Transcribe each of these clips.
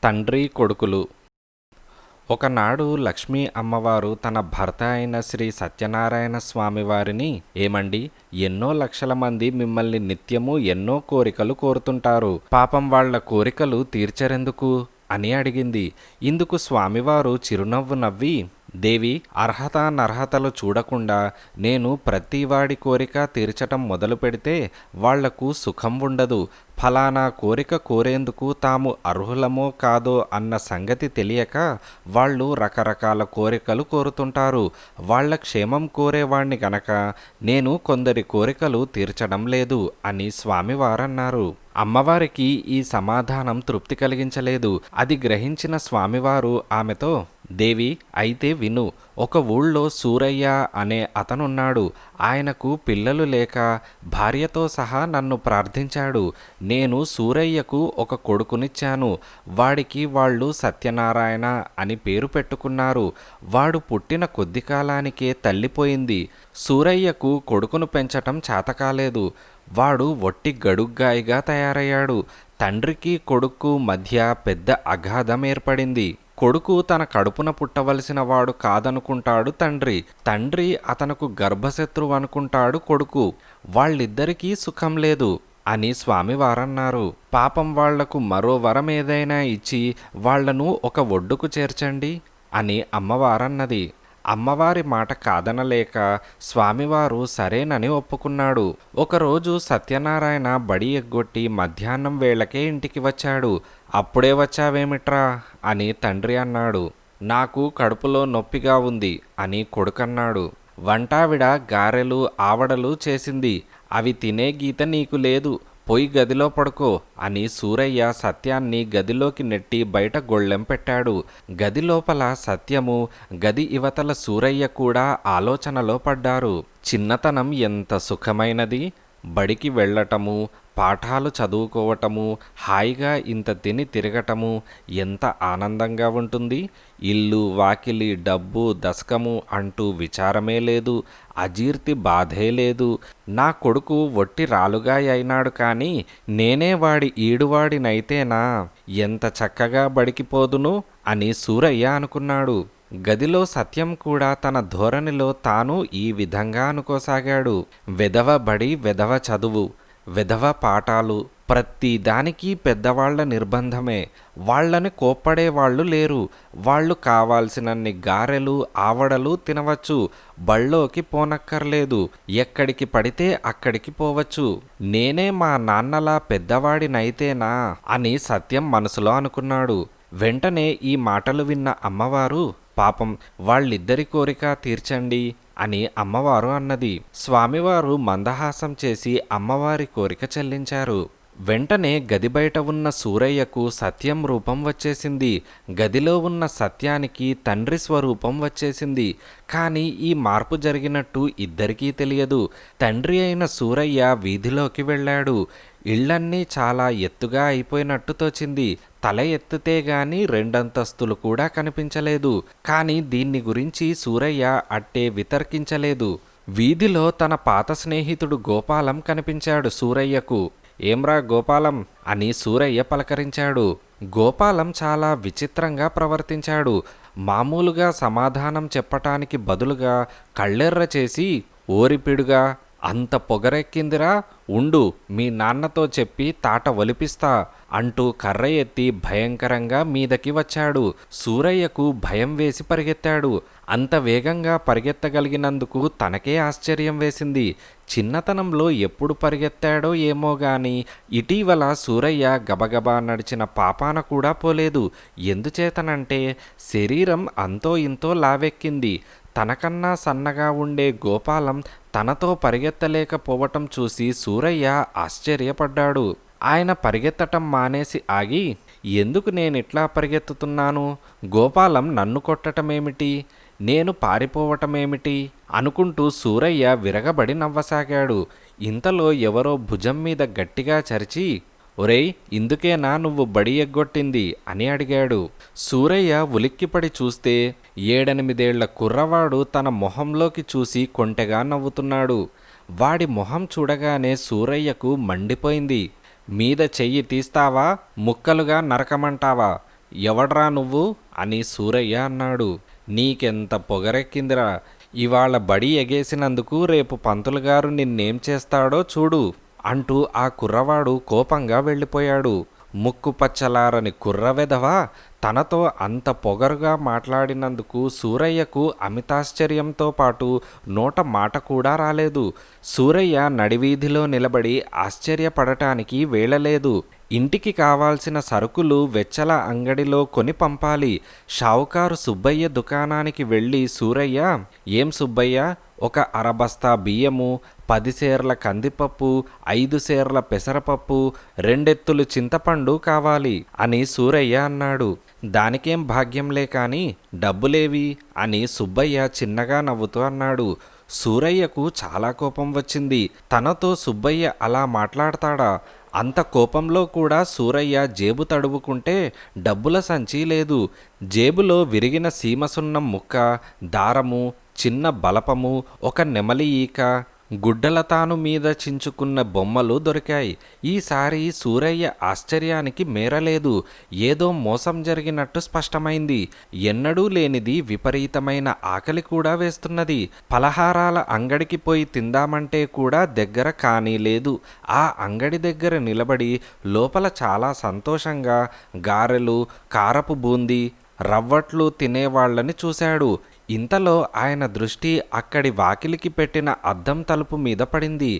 తండ్రి కొడుకులు. ఒకనాడు లక్ష్మీ అమ్మవారు తన భర్త అయిన శ్రీ సత్యనారాయణ స్వామివారిని, ఏమండి, ఎన్నో లక్షల మంది మిమ్మల్ని నిత్యము ఎన్నో కోరికలు కోరుతుంటారు, పాపం వాళ్ల కోరికలు తీర్చరెందుకు అని అడిగింది. ఇందుకు స్వామివారు చిరునవ్వు నవ్వి, దేవి, అర్హత నర్హతలు చూడకుండా నేను ప్రతివాడి కోరిక తీర్చటం మొదలు పెడితే వాళ్లకు సుఖం ఉండదు. ఫలానా కోరిక కోరేందుకు తాము అర్హులమో కాదో అన్న సంగతి తెలియక వాళ్ళు రకరకాల కోరికలు కోరుతుంటారు. వాళ్ల క్షేమం కోరేవాణ్ణి గనక నేను కొందరి కోరికలు తీర్చడం లేదు అని స్వామివారన్నారు. అమ్మవారికి ఈ సమాధానం తృప్తి కలిగించలేదు. అది గ్రహించిన స్వామివారు ఆమెతో, దేవి, అయితే విను. ఒక ఊళ్ళో సూరయ్య అనే అతనున్నాడు. ఆయనకు పిల్లలు లేక భార్యతో సహా నన్ను ప్రార్థించాడు. నేను సూరయ్యకు ఒక కొడుకునిచ్చాను. వాడికి వాళ్ళు సత్యనారాయణ అని పేరు పెట్టుకున్నారు. వాడు పుట్టిన కొద్ది కాలానికే తల్లిపోయింది. సూరయ్యకు కొడుకును పెంచటం చేతకాలేదు. వాడు ఒట్టి గడుగ్గాయిగా తయారయ్యాడు. తండ్రికి కొడుకు మధ్య పెద్ద అగాధం ఏర్పడింది. కొడుకు తన కడుపున పుట్టవలసిన వాడు కాదనుకుంటాడు తండ్రి. తండ్రి అతనుకు గర్భశత్రువు అనుకుంటాడు కొడుకు. వాళ్ళిద్దరికీ సుఖం లేదు అని స్వామివారన్నారు. పాపం వాళ్లకు మరో వరం ఏదైనా ఇచ్చి వాళ్లను ఒక ఒడ్డుకు చేర్చండి అని అమ్మవారన్నది. అమ్మవారి మాట కాదనలేక స్వామివారు సరేనని ఒప్పుకున్నాడు. ఒకరోజు సత్యనారాయణ బడి ఎగ్గొట్టి మధ్యాహ్నం వేళకే ఇంటికి వచ్చాడు. అప్పుడే వచ్చావేమిట్రా అని తండ్రి అన్నాడు. నాకు కడుపులో నొప్పిగా ఉంది అని కొడుకన్నాడు. వంటావిడ గారెలు ఆవడలు చేసింది. అవి తినే గీత నీకు లేదు, పోయి గదిలో పడుకో అని సూరయ్య సత్యాన్ని గదిలోకి నెట్టి బయట గొళ్ళెం పెట్టాడు. గది లోపల సత్యము, గది ఇవతల సూరయ్య కూడా ఆలోచనలో పడ్డారు. చిన్నతనం ఎంత సుఖమైనది! బడికి వెళ్ళటము, పాఠాలు చదువుకోవటము, హాయిగా ఇంత తిని తిరగటము ఎంత ఆనందంగా ఉంటుంది. ఇల్లు వాకిలి డబ్బు దశకము అంటూ విచారమే లేదు, అజీర్తి బాధే లేదు. నా కొడుకు ఒట్టి రాలుగాయ అయినాడు కానీ నేనే వాడి ఈడువాడినైతేనా ఎంత చక్కగా బడికిపోదును అని సూరయ్య అనుకున్నాడు. గదిలో సత్యం కూడా తన ధోరణిలో తాను ఈ విధంగా అనుకోసాగాడు. వెధవ బడి, వెధవ చదువు, వెధవ పాఠాలు, ప్రతి దానికి పెద్దవాళ్ల నిర్బంధమే. వాళ్లని కోప్పడే వాళ్ళు లేరు. వాళ్ళు కావాల్సినన్ని గారెలు ఆవడలు తినవచ్చు. బళ్ళోకి పోనక్కర్లేదు. ఎక్కడికి పడితే అక్కడికి పోవచ్చు. నేనే మా నాన్నలా పెద్దవాడినైతేనా అని సత్యం మనసులో అనుకున్నాడు. వెంటనే ఈ మాటలు విన్న అమ్మవారు, పాపం వాళ్ళిద్దరి కోరిక తీర్చండి అని అమ్మవారు అన్నది. స్వామివారు మందహాసం చేసి అమ్మవారి కోరిక చెల్లించారు. వెంటనే గది బయట ఉన్న సూరయ్యకు సత్యం రూపం వచ్చేసింది. గదిలో ఉన్న సత్యానికి తండ్రి స్వరూపం వచ్చేసింది. కానీ ఈ మార్పు జరిగినట్టు ఇద్దరికీ తెలియదు. తండ్రి అయిన సూరయ్య వీధిలోకి వెళ్ళాడు. ఇళ్లన్నీ చాలా ఎత్తుగా అయిపోయినట్టు తోచింది. తల ఎత్తితే గాని రెండంతస్తులు కూడా కనిపించలేదు. కానీ దీన్ని గురించి సూరయ్య అట్టే వితర్కించలేదు. వీధిలో తన పాత స్నేహితుడు గోపాలం కనిపించాడు సూరయ్యకు. ఏమ్రా గోపాలం అని సూరయ్య పలకరించాడు. గోపాలం చాలా విచిత్రంగా ప్రవర్తించాడు. మామూలుగా సమాధానం చెప్పటానికి బదులుగా కళ్ళెర్ర చేసి, ఓరిపిడుగా, అంత పొగరెక్కిందిరా, ఉండు మీ నాన్నతో చెప్పి తాట ఒలిపిస్తా అంటూ కర్ర ఎత్తి భయంకరంగా మీదకి వచ్చాడు. సూరయ్యకు భయం వేసి పరిగెత్తాడు. అంత వేగంగా పరిగెత్తగలిగినందుకు తనకే ఆశ్చర్యం వేసింది. చిన్నతనంలో ఎప్పుడు పరిగెత్తాడో ఏమో గాని ఇటీవల సూరయ్య గబగబా నడిచిన పాపాన కూడా పోలేదు. ఎందుచేతనంటే శరీరం అంతో ఇంతో లావెక్కింది. తనకన్నా సన్నగా ఉండే గోపాలం తనతో పరిగెత్తలేకపోవటం చూసి సూరయ్య ఆశ్చర్యపడ్డాడు. ఆయన పరిగెత్తటం మానేసి ఆగి, ఎందుకు నేనిట్లా పరిగెత్తుతున్నాను? గోపాలం నన్ను కొట్టటమేమిటి? నేను పారిపోవటమేమిటి అనుకుంటూ సూరయ్య విరగబడి నవ్వసాగాడు. ఇంతలో ఎవరో భుజం మీద గట్టిగా చరిచి, ఒరేయ్, ఇందుకేనా నువ్వు బడి ఎగ్గొట్టింది అని అడిగాడు. సూరయ్య ఉలిక్కిపడి చూస్తే 7-8 కుర్రవాడు తన మొహంలోకి చూసి కొంటెగా నవ్వుతున్నాడు. వాడి మొహం చూడగానే సూరయ్యకు మండిపోయింది. మీద చెయ్యి తీస్తావా, ముక్కలుగా నరకమంటావా? ఎవడ్రా నువ్వు అని సూరయ్య అన్నాడు. నీకెంత పొగరెక్కిందిరా, ఇవాళ బడి ఎగేసినందుకు రేపు పంతులుగారు నిన్నేం చేస్తాడో చూడు అంటూ ఆ కుర్రవాడు కోపంగా వెళ్ళిపోయాడు. ముక్కు పచ్చలారని కుర్రవెధవా తనతో అంత పొగరుగా మాట్లాడినందుకు సూరయ్యకు అమితాశ్చర్యంతో పాటు నోట మాట కూడా రాలేదు. సూరయ్య నడివీధిలో నిలబడి ఆశ్చర్యపడటానికి వేళలేదు. ఇంటికి కావాల్సిన సరుకులు వెచ్చల అంగడిలో కొని పంపాలి. షావుకారు సుబ్బయ్య దుకాణానికి వెళ్ళి సూరయ్య, ఏం సుబ్బయ్య, ఒక అరబస్తా బియ్యము, 10 సేర్ల కందిపప్పు, 5 సేర్ల పెసరపప్పు, 2 ఎత్తులు చింతపండు కావాలి అని సూరయ్య అన్నాడు. దానికేం భాగ్యంలే కాని డబ్బులేవి అని సుబ్బయ్య చిన్నగా నవ్వుతూ అన్నాడు. సూరయ్యకు చాలా కోపం వచ్చింది. తనతో సుబ్బయ్య అలా మాట్లాడతాడా? అంత కోపంలో కూడా సూరయ్య జేబు తడువుకుంటే డబ్బుల సంచి లేదు. జేబులో విరిగిన సీమసున్నం ముక్క, దారము, చిన్న బలపము, ఒక నెమలి ఈక, గుడ్డలతాను మీద చించుకున్న బొమ్మలు దొరికాయి. ఈసారి సూరయ్య ఆశ్చర్యానికి మేరలేదు. ఏదో మోసం జరిగినట్టు స్పష్టమైంది. ఎన్నడూ లేనిది విపరీతమైన ఆకలి కూడా వేస్తున్నది. పలహారాల అంగడికి పోయి తిందామంటే కూడా దగ్గర కానీ లేదు. ఆ అంగడి దగ్గర నిలబడి లోపల చాలా సంతోషంగా గారెలు, కారపు బూందీ, రవ్వట్లు తినేవాళ్లని చూశాడు. ఇంతలో ఆయన దృష్టి అక్కడి వాకిలికి పెట్టిన అద్దం తలుపు మీద పడింది.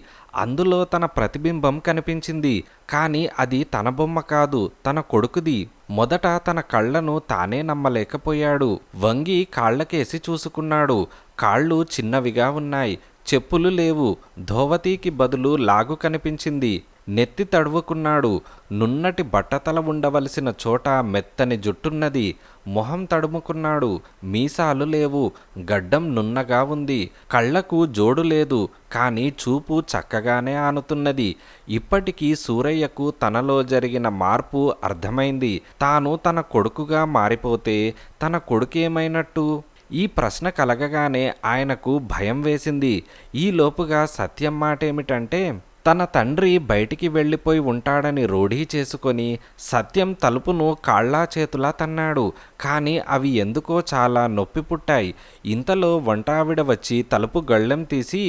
అందులో తన ప్రతిబింబం కనిపించింది. కానీ అది తన బొమ్మ కాదు, తన కొడుకుది. మొదట తన కళ్ళను తానే నమ్మలేకపోయాడు. వంగి కాళ్లకేసి చూసుకున్నాడు. కాళ్ళు చిన్నవిగా ఉన్నాయి. చెప్పులు లేవు. ధోవతీకి బదులు లాగు కనిపించింది. నెత్తి తడువుకున్నాడు. నున్నటి బట్టతల ఉండవలసిన చోట మెత్తని జుట్టున్నది. మొహం తడుముకున్నాడు. మీసాలు లేవు. గడ్డం నున్నగా ఉంది. కళ్లకు జోడు లేదు. కానీ చూపు చక్కగానే ఆనుతున్నది. ఇప్పటికీ సూరయ్యకు తనలో జరిగిన మార్పు అర్థమైంది. తాను తన కొడుకుగా మారిపోతే తన కొడుకేమైనట్టు? ఈ ప్రశ్న కలగగానే ఆయనకు భయం వేసింది. ఈలోపుగా సత్యం మాటేమిటంటే, తన తండ్రి బయటికి వెళ్ళిపోయి ఉంటాడని రూఢీ చేసుకొని సత్యం తలుపును కాళ్ళా చేతులా తన్నాడు. కానీ అవి ఎందుకో చాలా నొప్పి పుట్టాయి. ఇంతలో వంటావిడ వచ్చి తలుపు గళ్ళెం తీసి,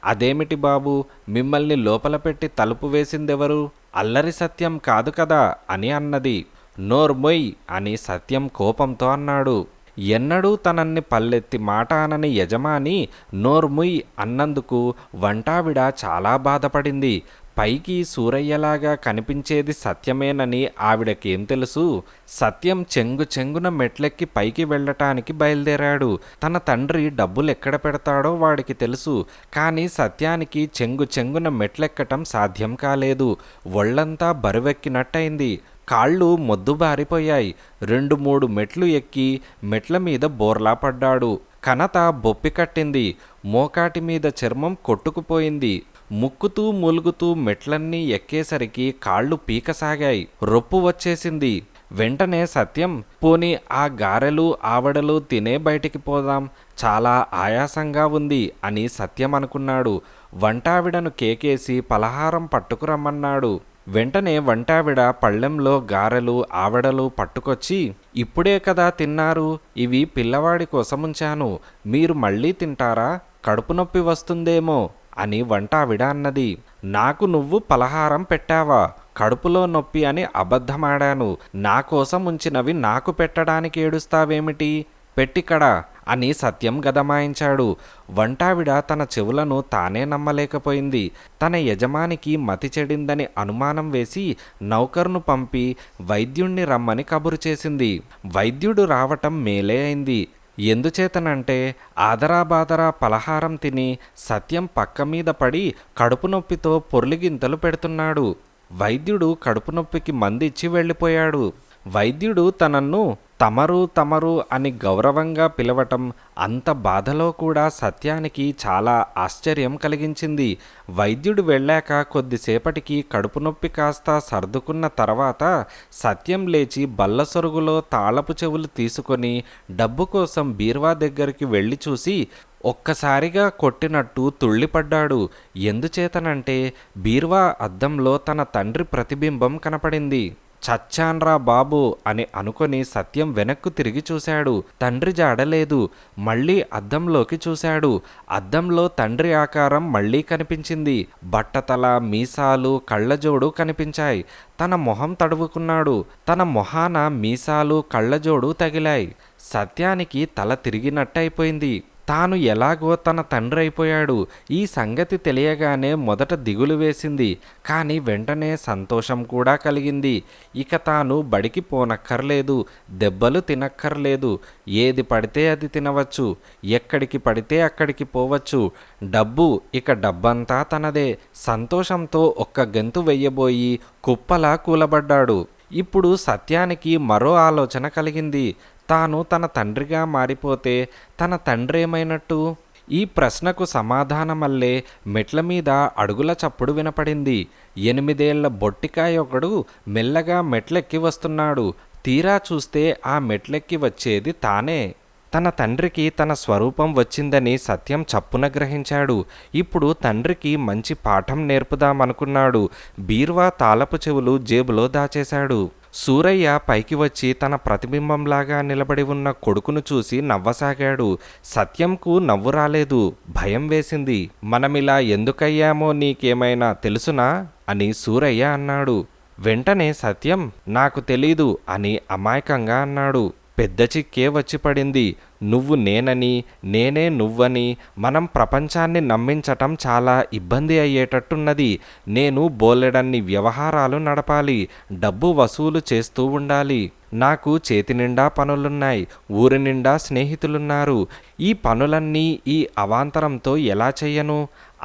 అదేమిటి బాబు, మిమ్మల్ని లోపల పెట్టి తలుపు వేసిందెవరు? అల్లరి సత్యం కాదు కదా అని అన్నది. నోర్మొయ్ అని సత్యం కోపంతో అన్నాడు. ఎన్నడూ తనన్ని పల్లెత్తి మాట అనని యజమాని నోర్ముయ్ అన్నందుకు వంటావిడ చాలా బాధపడింది. పైకి సూరయ్యలాగా కనిపించేది సత్యమేనని ఆవిడకేం తెలుసు? సత్యం చెంగున మెట్లెక్కి పైకి వెళ్ళటానికి బయలుదేరాడు. తన తండ్రి డబ్బులెక్కడ పెడతాడో వాడికి తెలుసు. కానీ సత్యానికి చెంగున మెట్లెక్కటం సాధ్యం కాలేదు. ఒళ్ళంతా బరువెక్కినట్టయింది. కాళ్ళు మొద్దుబారిపోయాయి. 2-3 మెట్లు ఎక్కి మెట్ల మీద బోర్లా పడ్డాడు. కనత బొప్పి కట్టింది. మోకాటి మీద చర్మం కొట్టుకుపోయింది. ముక్కుతూ మూలుగుతూ మెట్లన్నీ ఎక్కేసరికి కాళ్ళు పీకసాగాయి. రొప్పు వచ్చేసింది. వెంటనే సత్యం, పోనీ ఆ గారెలు ఆవడలు తినే బయటికి పోదాం, చాలా ఆయాసంగా ఉంది అని సత్యం అనుకున్నాడు. వంటావిడను కేకేసి పలహారం పట్టుకురమ్మన్నాడు. వెంటనే వంటావిడ పళ్ళెంలో గారెలు ఆవడలు పట్టుకొచ్చి, ఇప్పుడే కదా తిన్నారు, ఇవి పిల్లవాడి కోసముంచాను, మీరు మళ్ళీ తింటారా? కడుపు నొప్పి వస్తుందేమో అని వంటావిడ అన్నది. నాకు నువ్వు పలహారం పెట్టావా? కడుపులో నొప్పి అని అబద్ధమాడాను. నా కోసం ఉంచినవి నాకు పెట్టడానికి ఏడుస్తావేమిటి? పెట్టికడా అని సత్యం గదమాయించాడు. వంటావిడ తన చెవులను తానే నమ్మలేకపోయింది. తన యజమానికి మతి చెడిందని అనుమానం వేసి నౌకర్ను పంపి వైద్యుణ్ణి రమ్మని కబురు చేసింది. వైద్యుడు రావటం మేలే అయింది. ఎందుచేతనంటే ఆదరాబాదరా పలహారం తిని సత్యం పక్క మీద పడి కడుపు నొప్పితో పొర్లిగింతలు పెడుతున్నాడు. వైద్యుడు కడుపు నొప్పికి మందిచ్చి వెళ్ళిపోయాడు. వైద్యుడు తనను తమరు అని గౌరవంగా పిలవటం అంత బాధలో కూడా సత్యానికి చాలా ఆశ్చర్యం కలిగించింది. వైద్యుడు వెళ్ళాక కొద్దిసేపటికి కడుపు నొప్పి కాస్త సర్దుకున్న తర్వాత సత్యం లేచి బల్ల సొరుగులో తాళపు చెవులు తీసుకొని డబ్బు కోసం బీర్వా దగ్గరికి వెళ్ళి చూసి ఒక్కసారిగా కొట్టినట్టు తుళ్ళిపడ్డాడు. ఎందుచేతనంటే బీర్వా అద్దంలో తన తండ్రి ప్రతిబింబం కనపడింది. చచ్చాన్రా బాబు అని అనుకొని సత్యం వెనక్కు తిరిగి చూశాడు. తండ్రి జాడలేదు. మళ్ళీ అద్దంలోకి చూశాడు. అద్దంలో తండ్రి ఆకారం మళ్ళీ కనిపించింది. బట్టతల, మీసాలు, కళ్ళజోడు కనిపించాయి. తన మొహం తడువుకున్నాడు. తన మొహాన మీసాలు, కళ్ళజోడు తగిలాయి. సత్యానికి తల తిరిగినట్టయిపోయింది. తాను ఎలాగో తన తండ్రి అయిపోయాడు. ఈ సంగతి తెలియగానే మొదట దిగులు వేసింది. కానీ వెంటనే సంతోషం కూడా కలిగింది. ఇక తాను బడికి పోనక్కర్లేదు, దెబ్బలు తినక్కర్లేదు, ఏది పడితే అది తినవచ్చు, ఎక్కడికి పడితే అక్కడికి పోవచ్చు. డబ్బు, ఇక డబ్బంతా తనదే. సంతోషంతో ఒక్క గెంతు వెయ్యబోయి కుప్పలా కూలబడ్డాడు. ఇప్పుడు సత్యానికి మరో ఆలోచన కలిగింది. తాను తన తండ్రిగా మారిపోతే తన తండ్రి ఏమైనట్టు? ఈ ప్రశ్నకు సమాధానమల్లే మెట్ల మీద అడుగుల చప్పుడు వినపడింది. 8 ఏళ్ల బొట్టికాయ ఒకడు మెల్లగా మెట్లెక్కి వస్తున్నాడు. తీరా చూస్తే ఆ మెట్లెక్కి వచ్చేది తానే. తన తండ్రికి తన స్వరూపం వచ్చిందని సత్యం చప్పున గ్రహించాడు. ఇప్పుడు తండ్రికి మంచి పాఠం నేర్పుదామనుకున్నాడు. బీర్వా తాళపు చెవులు జేబులో దాచేశాడు. సూరయ్య పైకి వచ్చి తన ప్రతిబింబంలాగా నిలబడి ఉన్న కొడుకును చూసి నవ్వసాగాడు. సత్యంకు నవ్వు రాలేదు, భయం వేసింది. మనమిలా ఎందుకయ్యామో నీకేమైనా తెలుసునా అని సూరయ్య అన్నాడు. వెంటనే సత్యం నాకు తెలీదు అని అమాయకంగా అన్నాడు. పెద్ద చిక్కే వచ్చి పడింది. నువ్వు నేనని, నేనే నువ్వని మనం ప్రపంచాన్ని నమ్మించటం చాలా ఇబ్బంది అయ్యేటట్టున్నది. నేను బోలెడన్ని వ్యవహారాలు నడపాలి, డబ్బు వసూలు చేస్తూ ఉండాలి. నాకు చేతి నిండా పనులున్నాయి, ఊరి నిండా స్నేహితులున్నారు. ఈ పనులన్నీ ఈ అవాంతరంతో ఎలా చెయ్యను?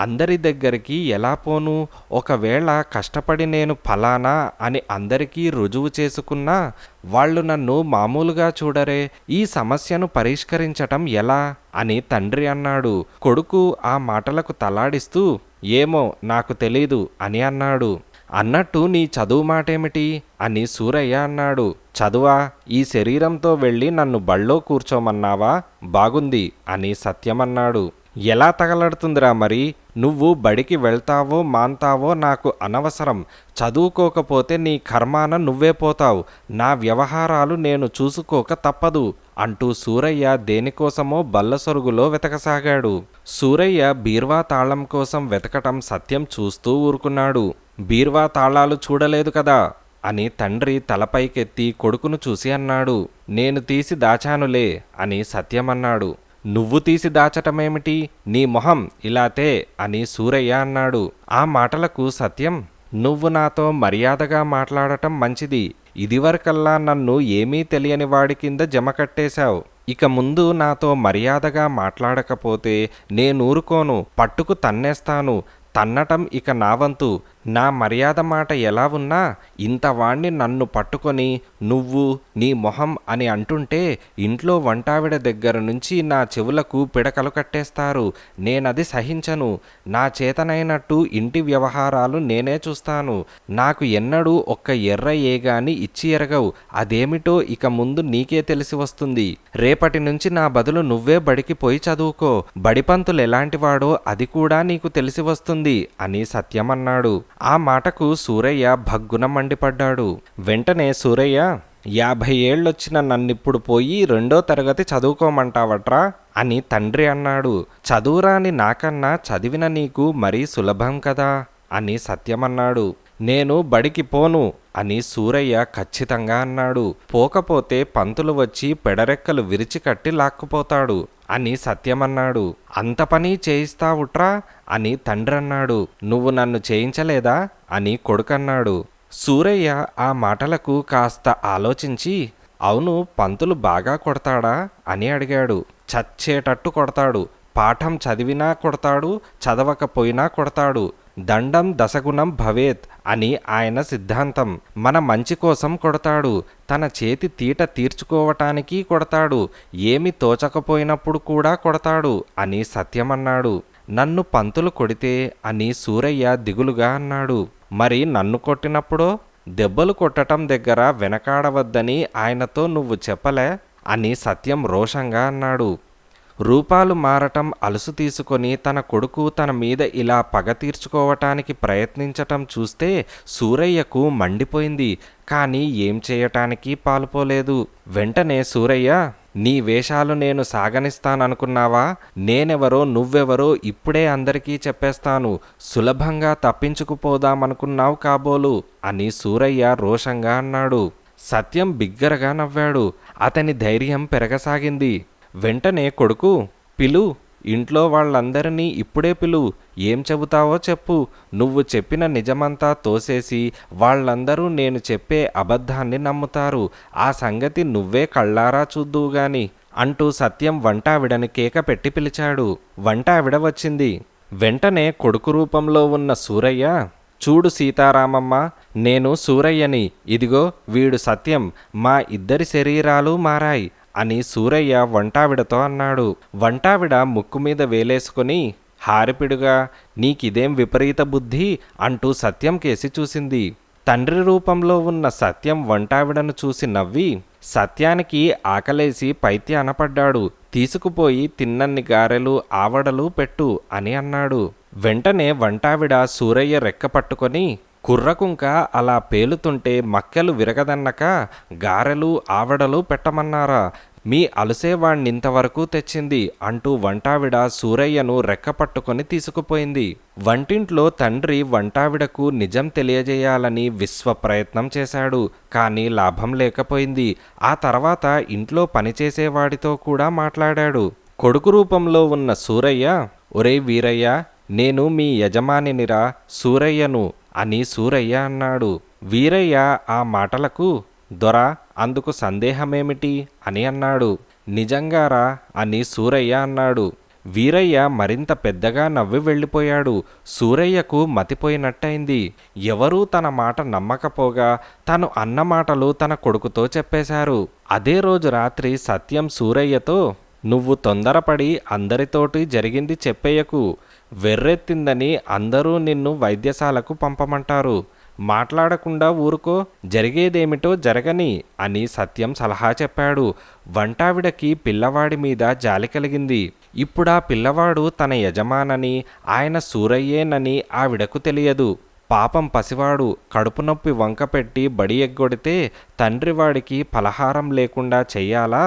అందరి దగ్గరికి ఎలా పోను? ఒకవేళ కష్టపడి నేను ఫలానా అని అందరికీ రుజువు చేసుకున్నా వాళ్ళు నన్ను మామూలుగా చూడరే. ఈ సమస్యను పరిష్కరించటం ఎలా అని తండ్రి అన్నాడు. కొడుకు ఆ మాటలకు తలాడిస్తూ ఏమో నాకు తెలీదు అని అన్నాడు. అన్నట్టు నీ చదువు మాటేమిటి అని సూరయ్య అన్నాడు. చదువా? ఈ శరీరంతో వెళ్ళి నన్ను బళ్ళో కూర్చోమన్నావా? బాగుంది అని సత్యమన్నాడు. ఎలా తగలడుతుందిరా మరి? నువ్వు బడికి వెళ్తావో మాన్తావో నాకు అనవసరం. చదువుకోకపోతే నీ కర్మాన నువ్వే పోతావు. నా వ్యవహారాలు నేను చూసుకోక తప్పదు అంటూ సూరయ్య దేనికోసమో బల్లసొరుగులో వెతకసాగాడు. సూరయ్య బీర్వా తాళం కోసం వెతకటం సత్యం చూస్తూ ఊరుకున్నాడు. బీర్వా తాళాలు చూడలేదు కదా అని తండ్రి తలపైకెత్తి కొడుకును చూసి అన్నాడు. నేను తీసి దాచానులే అని సత్యమన్నాడు. నువ్వు తీసి దాచటమేమిటి? నీ మొహం ఇలాతే అని సూరయ్య అన్నాడు. ఆ మాటలకు సత్యం నువ్వు నాతో మర్యాదగా మాట్లాడటం మంచిది. ఇదివరకల్లా నన్ను ఏమీ తెలియని వాడి కింద జమ కట్టేశావు. ఇక ముందు నాతో మర్యాదగా మాట్లాడకపోతే నేనూరుకోను, పట్టుకు తన్నేస్తాను. తన్నటం ఇక నా వంతు. నా మర్యాద మాట ఎలా ఉన్నా ఇంతవాణ్ణి నన్ను పట్టుకొని నువ్వు నీ మొహం అని అంటుంటే ఇంట్లో వంటావిడ దగ్గర నుంచి నా చెవులకు పిడకలు కట్టేస్తారు. నేనది సహించను. నా చేతనైనట్టు ఇంటి వ్యవహారాలు నేనే చూస్తాను. నాకు ఎన్నడూ ఒక్క ఎర్ర ఏగాని ఇచ్చి ఎరగవు. అదేమిటో ఇక ముందు నీకే తెలిసి వస్తుంది. రేపటి నుంచి నా బదులు నువ్వే బడికి పోయి చదువుకో. బడిపంతులు ఎలాంటివాడో అది కూడా నీకు తెలిసి వస్తుంది అని సత్యమన్నాడు. ఆ మాటకు సూరయ్య భగ్గున మండిపడ్డాడు. వెంటనే సూరయ్య 50 ఏళ్ళొచ్చిన నన్నిప్పుడు పోయి 2వ తరగతి చదువుకోమంటావట్రా అని తండ్రి అన్నాడు. చదువురాని నాకన్నా చదివిన నీకు మరీ సులభం కదా అని సత్యమన్నాడు. నేను బడికి పోను అని సూరయ్య ఖచ్చితంగా అన్నాడు. పోకపోతే పంతులు వచ్చి పెడరెక్కలు విరిచి కట్టి లాక్కుపోతాడు అని సత్యమన్నాడు. అంత పని చేయిస్తావుట్రా అని తండ్రి అన్నాడు. నువ్వు నన్ను చేయించలేదా అని కొడుకన్నాడు. సూరయ్య ఆ మాటలకు కాస్త ఆలోచించి అవును పంతులు బాగా కొడతాడా అని అడిగాడు. చచ్చేటట్టు కొడతాడు. పాఠం చదివినా కొడతాడు, చదవకపోయినా కొడతాడు. దండం దశగుణం భవేత్ అని ఆయన సిద్ధాంతం. మన మంచి కోసం కొడతాడు. తన చేతి తీట తీర్చుకోవటానికి కొడతాడు. ఏమి తోచకపోయినప్పుడు కూడా కొడతాడు అని సత్యమన్నాడు. నన్ను పంతులు కొడితే అని సూరయ్య దిగులుగా అన్నాడు. మరి నన్ను కొట్టినప్పుడో? దెబ్బలు కొట్టటం దగ్గర వెనకాడవద్దని ఆయనతో నువ్వు చెప్పలే అని సత్యం రోషంగా అన్నాడు. రూపాలు మారటం అలుసు తీసుకొని తన కొడుకు తన మీద ఇలా పగ తీర్చుకోవటానికి ప్రయత్నించటం చూస్తే సూరయ్యకు మండిపోయింది. కానీ ఏం చేయటానికి పాలుపోలేదు. వెంటనే సూరయ్య, నీ వేషాలు నేను సాగనిస్తాననుకున్నావా? నేనెవరో నువ్వెవరో ఇప్పుడే అందరికీ చెప్పేస్తాను. సులభంగా తప్పించుకుపోదామనుకున్నావు కాబోలు అని సూరయ్య రోషంగా అన్నాడు. సత్యం బిగ్గరగా నవ్వాడు. అతని ధైర్యం పెరగసాగింది. వెంటనే కొడుకు, పిలు, ఇంట్లో వాళ్ళందరినీ ఇప్పుడే పిలు. ఏం చెబుతావో చెప్పు. నువ్వు చెప్పిన నిజమంతా తోసేసి వాళ్ళందరూ నేను చెప్పే అబద్ధాన్ని నమ్ముతారు. ఆ సంగతి నువ్వే కళ్ళారా చూద్దువుగాని అంటూ సత్యం వంటావిడని కేక పెట్టి పిలిచాడు. వంటావిడ వచ్చింది. వెంటనే కొడుకు రూపంలో ఉన్న సూరయ్య, చూడు సీతారామమ్మ, నేను సూరయ్యని, ఇదిగో వీడు సత్యం, మా ఇద్దరి శరీరాలు మారాయి అని సూరయ్య వంటావిడతో అన్నాడు. వంటావిడ ముక్కు మీద వేలేసుకొని, హారిపిడుగా, నీకిదేం విపరీత బుద్ధి అంటూ సత్యం కేసి చూసింది. తండ్రి రూపంలో ఉన్న సత్యం వంటావిడను చూసి నవ్వి, సత్యానికి ఆకలేసి పైత్యాన పడ్డాడు, తీసుకుపోయి తిన్నన్ని గారెలు ఆవడలు పెట్టు అని అన్నాడు. వెంటనే వంటావిడ సూరయ్య రెక్క పట్టుకొని, కుర్రకుంక అలా పేలుతుంటే మక్కెలు విరగదన్నక గారెలు ఆవడలు పెట్టమన్నారా? మీ అలుసేవాణ్ణింతవరకు తెచ్చింది అంటూ వంటావిడ సూరయ్యను రెక్కపట్టుకొని తీసుకుపోయింది. వంటింట్లో తండ్రి వంటావిడకు నిజం తెలియజేయాలని విశ్వ ప్రయత్నం చేశాడు. కానీ లాభం లేకపోయింది. ఆ తర్వాత ఇంట్లో పనిచేసేవాడితో కూడా మాట్లాడాడు. కొడుకు రూపంలో ఉన్న సూరయ్య, ఒరే వీరయ్య, నేను మీ యజమానినిరా, సూరయ్యను అని సూరయ్య అన్నాడు. వీరయ్య ఆ మాటలకు, దొరా, అందుకు సందేహమేమిటి అని అన్నాడు. నిజంగారా అని సూరయ్య అన్నాడు. వీరయ్య మరింత పెద్దగా నవ్వి వెళ్ళిపోయాడు. సూరయ్యకు మతిపోయినట్టయింది. ఎవరూ తన మాట నమ్మకపోగా తను అన్న మాటలు తన కొడుకుతో చెప్పేశారు. అదే రోజు రాత్రి సత్యం సూరయ్యతో, నువ్వు తొందరపడి అందరితోటి జరిగింది చెప్పేయకు. వెర్రెత్తిందని అందరూ నిన్ను వైద్యశాలకు పంపమంటారు. మాట్లాడకుండా ఊరుకో, జరిగేదేమిటో జరగని అని సత్యం సలహా చెప్పాడు. వంటావిడకి పిల్లవాడి మీద జాలి కలిగింది. ఇప్పుడా పిల్లవాడు తన యజమానని, ఆయన సూరయ్యేనని ఆవిడకు తెలియదు. పాపం పసివాడు కడుపు నొప్పి వంకపెట్టి బడి ఎగ్గొడితే తండ్రి వాడికి ఫలహారం లేకుండా చెయ్యాలా?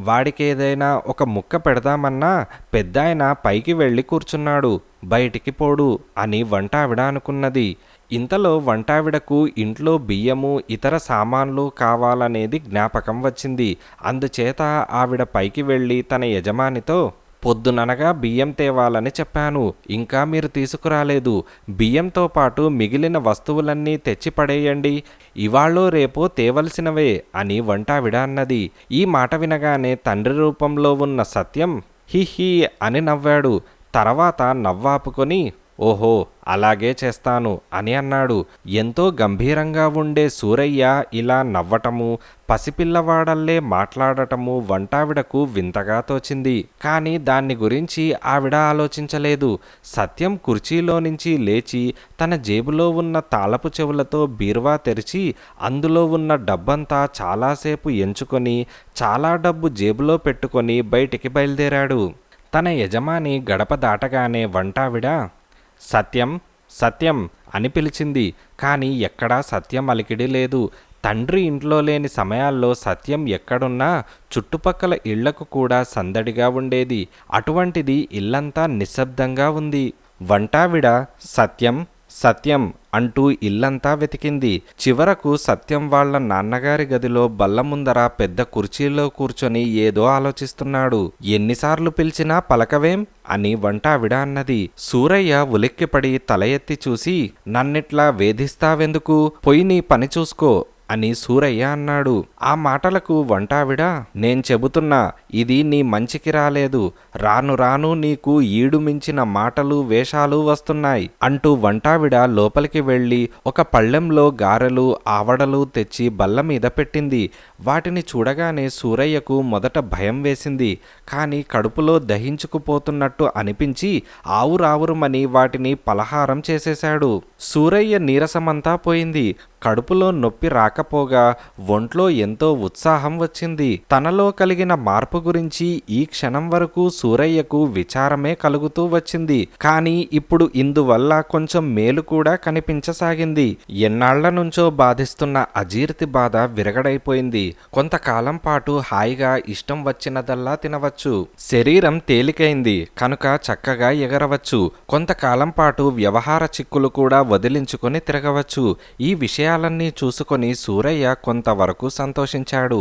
వాడికేదైనా ఒక ముక్క పెడదామన్నా పెద్దాయన పైకి వెళ్ళి కూర్చున్నాడు, బయటికి పోడు అని వంటావిడ అనుకున్నది. ఇంతలో వంటావిడకు ఇంట్లో బియ్యము ఇతర సామాన్లు కావాలనేది జ్ఞాపకం వచ్చింది. అందుచేత ఆవిడ పైకి వెళ్ళి తన యజమానితో, పొద్దుననగా బియ్యం తేవాలని చెప్పాను, ఇంకా మీరు తీసుకురాలేదు. బియ్యంతో పాటు మిగిలిన వస్తువులన్నీ తెచ్చి పడేయండి, ఇవాళో రేపో తేవలసినవే అని వంటావిడ అన్నది. ఈ మాట వినగానే తండ్రి రూపంలో ఉన్న సత్యం హిహి అని నవ్వాడు. తర్వాత నవ్వాపుకొని, ఓహో, అలాగే చేస్తాను అని అన్నాడు. ఎంతో గంభీరంగా ఉండే సూరయ్య ఇలా నవ్వటము, పసిపిల్లవాడల్లే మాట్లాడటము వంటావిడకు వింతగా తోచింది. కానీ దాన్ని గురించి ఆవిడ ఆలోచించలేదు. సత్యం కుర్చీలో నుంచి లేచి తన జేబులో ఉన్న తాళపు చెవులతో బీరువా తెరిచి అందులో ఉన్న డబ్బంతా చాలాసేపు ఎంచుకొని చాలా డబ్బు జేబులో పెట్టుకొని బయటికి బయలుదేరాడు. తన యజమాని గడప దాటగానే వంటావిడ, సత్యం, సత్యం అని పిలిచింది. కానీ ఎక్కడా సత్యం అలికిడి లేదు. తండ్రి ఇంట్లో లేని సమయాల్లో సత్యం ఎక్కడున్నా చుట్టుపక్కల ఇళ్లకు కూడా సందడిగా ఉండేది. అటువంటిది ఇల్లంతా నిశ్శబ్దంగా ఉంది. వంటావిడ సత్యం, సత్యం అంటూ ఇల్లంతా వెతికింది. చివరకు సత్యం వాళ్ళ నాన్నగారి గదిలో బల్ల ముందర పెద్ద కుర్చీలో కూర్చొని ఏదో ఆలోచిస్తున్నాడు. ఎన్నిసార్లు పిలిచినా పలకవేం అని వంటావిడ అన్నది. సూరయ్య ఉలిక్కిపడి తల ఎత్తి చూసి, నన్నిట్లా వేధిస్తావెందుకు, పోయి నీ పని చూసుకో అని సూరయ్య అన్నాడు. ఆ మాటలకు వంటావిడ, నేను చెబుతున్నా, ఇది నీ మంచికి రాలేదు. రాను రాను నీకు ఈడు మించిన మాటలు వేషాలు వస్తున్నాయి అంటూ వంటావిడ లోపలికి వెళ్ళి ఒక పళ్ళెంలో గారెలు ఆవడలు తెచ్చి బల్ల మీద పెట్టింది. వాటిని చూడగానే సూరయ్యకు మొదట భయం వేసింది. కానీ కడుపులో దహించుకుపోతున్నట్టు అనిపించి ఆవురావురుమని వాటిని పలహారం చేసేశాడు. సూరయ్య నీరసమంతా పోయింది. కడుపులో నొప్పి రాక రాకపోగా ఒంట్లో ఎంతో ఉత్సాహం వచ్చింది. తనలో కలిగిన మార్పు గురించి ఈ క్షణం వరకు సూరయ్యకు విచారమే కలుగుతూ వచ్చింది. కానీ ఇప్పుడు ఇందువల్ల కొంచెం మేలు కూడా కనిపించసాగింది. ఎన్నాళ్ల నుంచో బాధిస్తున్న అజీర్తి బాధ విరగడైపోయింది. కొంతకాలం పాటు హాయిగా ఇష్టం వచ్చినదల్లా తినవచ్చు. శరీరం తేలికైంది కనుక చక్కగా ఎగరవచ్చు. కొంతకాలం పాటు వ్యవహార చిక్కులు కూడా వదిలించుకొని తిరగవచ్చు. ఈ విషయాలన్నీ చూసుకొని సూరయ్య కొంతవరకు సంతోషించాడు.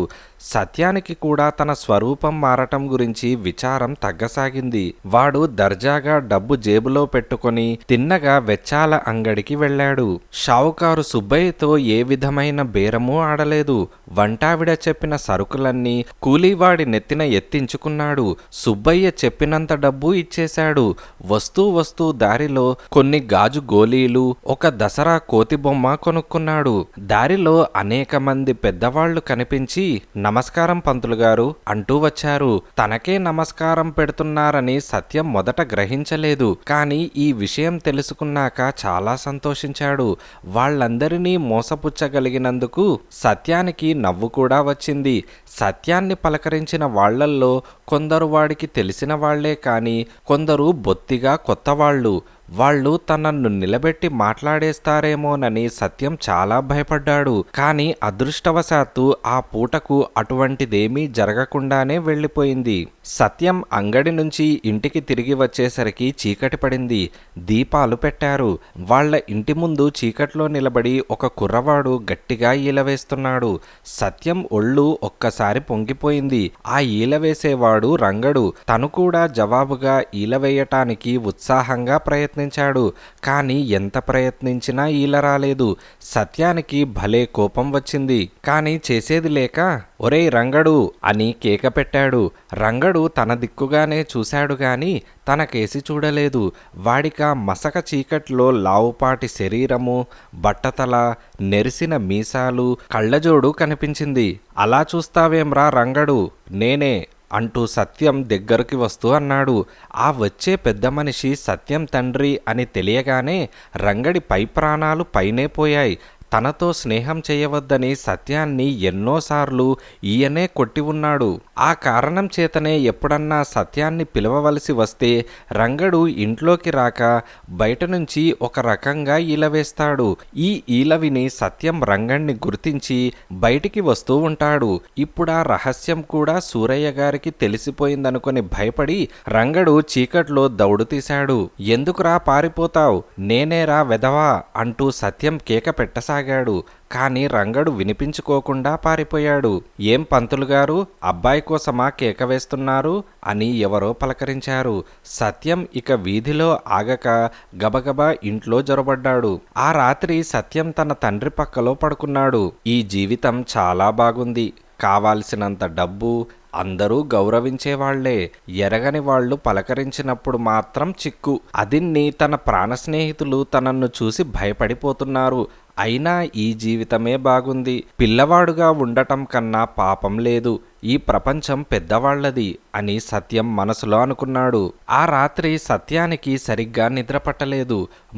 సత్యానికి కూడా తన స్వరూపం మారటం గురించి విచారం తగ్గసాగింది. వాడు దర్జాగా డబ్బు జేబులో పెట్టుకొని తిన్నగా వెచ్చాల అంగడికి వెళ్ళాడు. షావుకారు సుబ్బయ్యతో ఏ విధమైన బేరమూ ఆడలేదు. వంటావిడ చెప్పిన సరుకులన్నీ కూలీవాడి నెత్తిన ఎత్తించుకున్నాడు. సుబ్బయ్య చెప్పినంత డబ్బు ఇచ్చేశాడు. వస్తూ దారిలో కొన్ని గాజు గోలీలు, ఒక దసరా కోతిబొమ్మ కొనుక్కున్నాడు. దారిలో అనేక మంది పెద్దవాళ్లు కనిపించి నమస్కారం పంతులు గారు అంటూ వచ్చారు. తనకే నమస్కారం పెడుతున్నారని సత్యం మొదట గ్రహించలేదు. కానీ ఈ విషయం తెలుసుకున్నాక చాలా సంతోషించాడు. వాళ్ళందరినీ మోసపుచ్చగలిగినందుకు సత్యానికి నవ్వు కూడా వచ్చింది. సత్యాన్ని పలకరించిన వాళ్లల్లో కొందరు వాడికి తెలిసిన వాళ్లే కాని కొందరు బొత్తిగా కొత్తవాళ్లు. వాళ్ళు తనను నిలబెట్టి మాట్లాడేస్తారేమోనని సత్యం చాలా భయపడ్డాడు. కానీ అదృష్టవశాత్తు ఆ పూటకు అటువంటిదేమీ జరగకుండానే వెళ్ళిపోయింది. సత్యం అంగడి నుంచి ఇంటికి తిరిగి వచ్చేసరికి చీకటి పడింది. దీపాలు పెట్టారు. వాళ్ల ఇంటి ముందు చీకట్లో నిలబడి ఒక కుర్రవాడు గట్టిగా ఈలవేస్తున్నాడు. సత్యం ఒళ్ళు ఒక్కసారి పొంగిపోయింది. ఆ ఈలవేసేవాడు రంగడు. తను కూడా జవాబుగా ఈలవేయటానికి ఉత్సాహంగా ప్రయత్నించాడు. కానీ ఎంత ప్రయత్నించినా ఈల రాలేదు. సత్యానికి భలే కోపం వచ్చింది. కానీ చేసేది లేక ఒరేయ్ రంగడు అని కేక పెట్టాడు. రంగడు తన దిక్కుగానే చూశాడు గాని తనకేసి చూడలేదు. వాడికా మసక చీకట్లో లావుపాటి శరీరము, బట్టతల, నెరిసిన మీసాలు, కళ్ళజోడు కనిపించింది. అలా చూస్తావేమ్రా రంగడు, నేనే అంటూ సత్యం దగ్గరికి వస్తూ అన్నాడు. ఆ వచ్చే పెద్ద మనిషి సత్యం తండ్రి అని తెలియగానే రంగడి పై ప్రాణాలు పైనే పోయాయి. తనతో స్నేహం చేయవద్దని సత్యాన్ని ఎన్నోసార్లు ఈయనే కొట్టి ఉన్నాడు. ఆ కారణం చేతనే ఎప్పుడన్నా సత్యాన్ని పిలవవలసి వస్తే రంగడు ఇంట్లోకి రాక బయట నుంచి ఒక రకంగా ఈలవేస్తాడు. ఈ ఈలవిని సత్యం రంగణ్ణి గుర్తించి బయటికి వస్తూ ఉంటాడు. ఇప్పుడా రహస్యం కూడా సూరయ్య గారికి తెలిసిపోయిందనుకొని భయపడి రంగడు చీకట్లో దౌడు తీశాడు. ఎందుకురా పారిపోతావ్, నేనేరా వెధవా అంటూ సత్యం కేక పెట్టసాగాడు. కానీ రంగడు వినిపించుకోకుండా పారిపోయాడు. ఏం పంతులుగారు, అబ్బాయి కోసమా కేక వేస్తున్నారు అని ఎవరో పలకరించారు. సత్యం ఇక వీధిలో ఆగక గబగబా ఇంట్లో జొరబడ్డాడు. ఆ రాత్రి సత్యం తన తండ్రి పక్కలో పడుకున్నాడు. ఈ జీవితం చాలా బాగుంది. కావాల్సినంత డబ్బు, అందరూ గౌరవించేవాళ్లే. ఎరగని వాళ్ళు పలకరించినప్పుడు మాత్రం చిక్కు. అదిన్ని తన ప్రాణ స్నేహితులు తనను చూసి భయపడిపోతున్నారు. అయినా ఈ జీవితమే బాగుంది. పిల్లవాడుగా ఉండటం కన్నా పాపం లేదు. ఈ ప్రపంచం పెద్దవాళ్లది అని సత్యం మనసులో అనుకున్నాడు. ఆ రాత్రి సత్యానికి సరిగ్గా నిద్ర పట్టలేదు.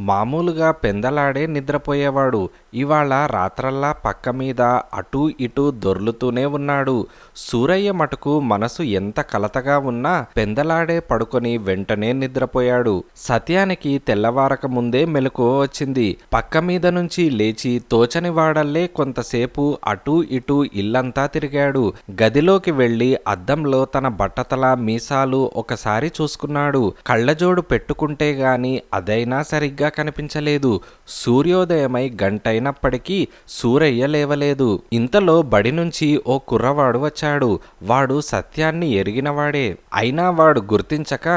మామూలుగా పెందలాడే నిద్రపోయేవాడు. ఇవాళ రాత్రల్లా పక్క మీద అటూ ఇటూ దొర్లుతూనే ఉన్నాడు. సూరయ్య మటుకు మనసు ఎంత కలతగా ఉన్నా పెందలాడే పడుకొని వెంటనే నిద్రపోయాడు. సత్యానికి తెల్లవారక ముందే మెలకువ వచ్చింది. పక్క మీద నుంచి లేచి తోచని వాడల్లే కొంతసేపు అటూ ఇటూ ఇల్లంతా తిరిగాడు. గదిలోకి వెళ్లి అద్దంలో తన బట్టతల మీసాలు ఒకసారి చూసుకున్నాడు. కళ్ళజోడు పెట్టుకుంటే గాని అదైనా సరిగ్గా కనిపించలేదు. సూర్యోదయమై గంటైనప్పటికీ సూరయ్య లేవలేదు. ఇంతలో బడి నుంచి ఓ కుర్రవాడు వచ్చాడు. వాడు సత్యాన్ని ఎరిగినవాడే. అయినా వాడు గుర్తించక,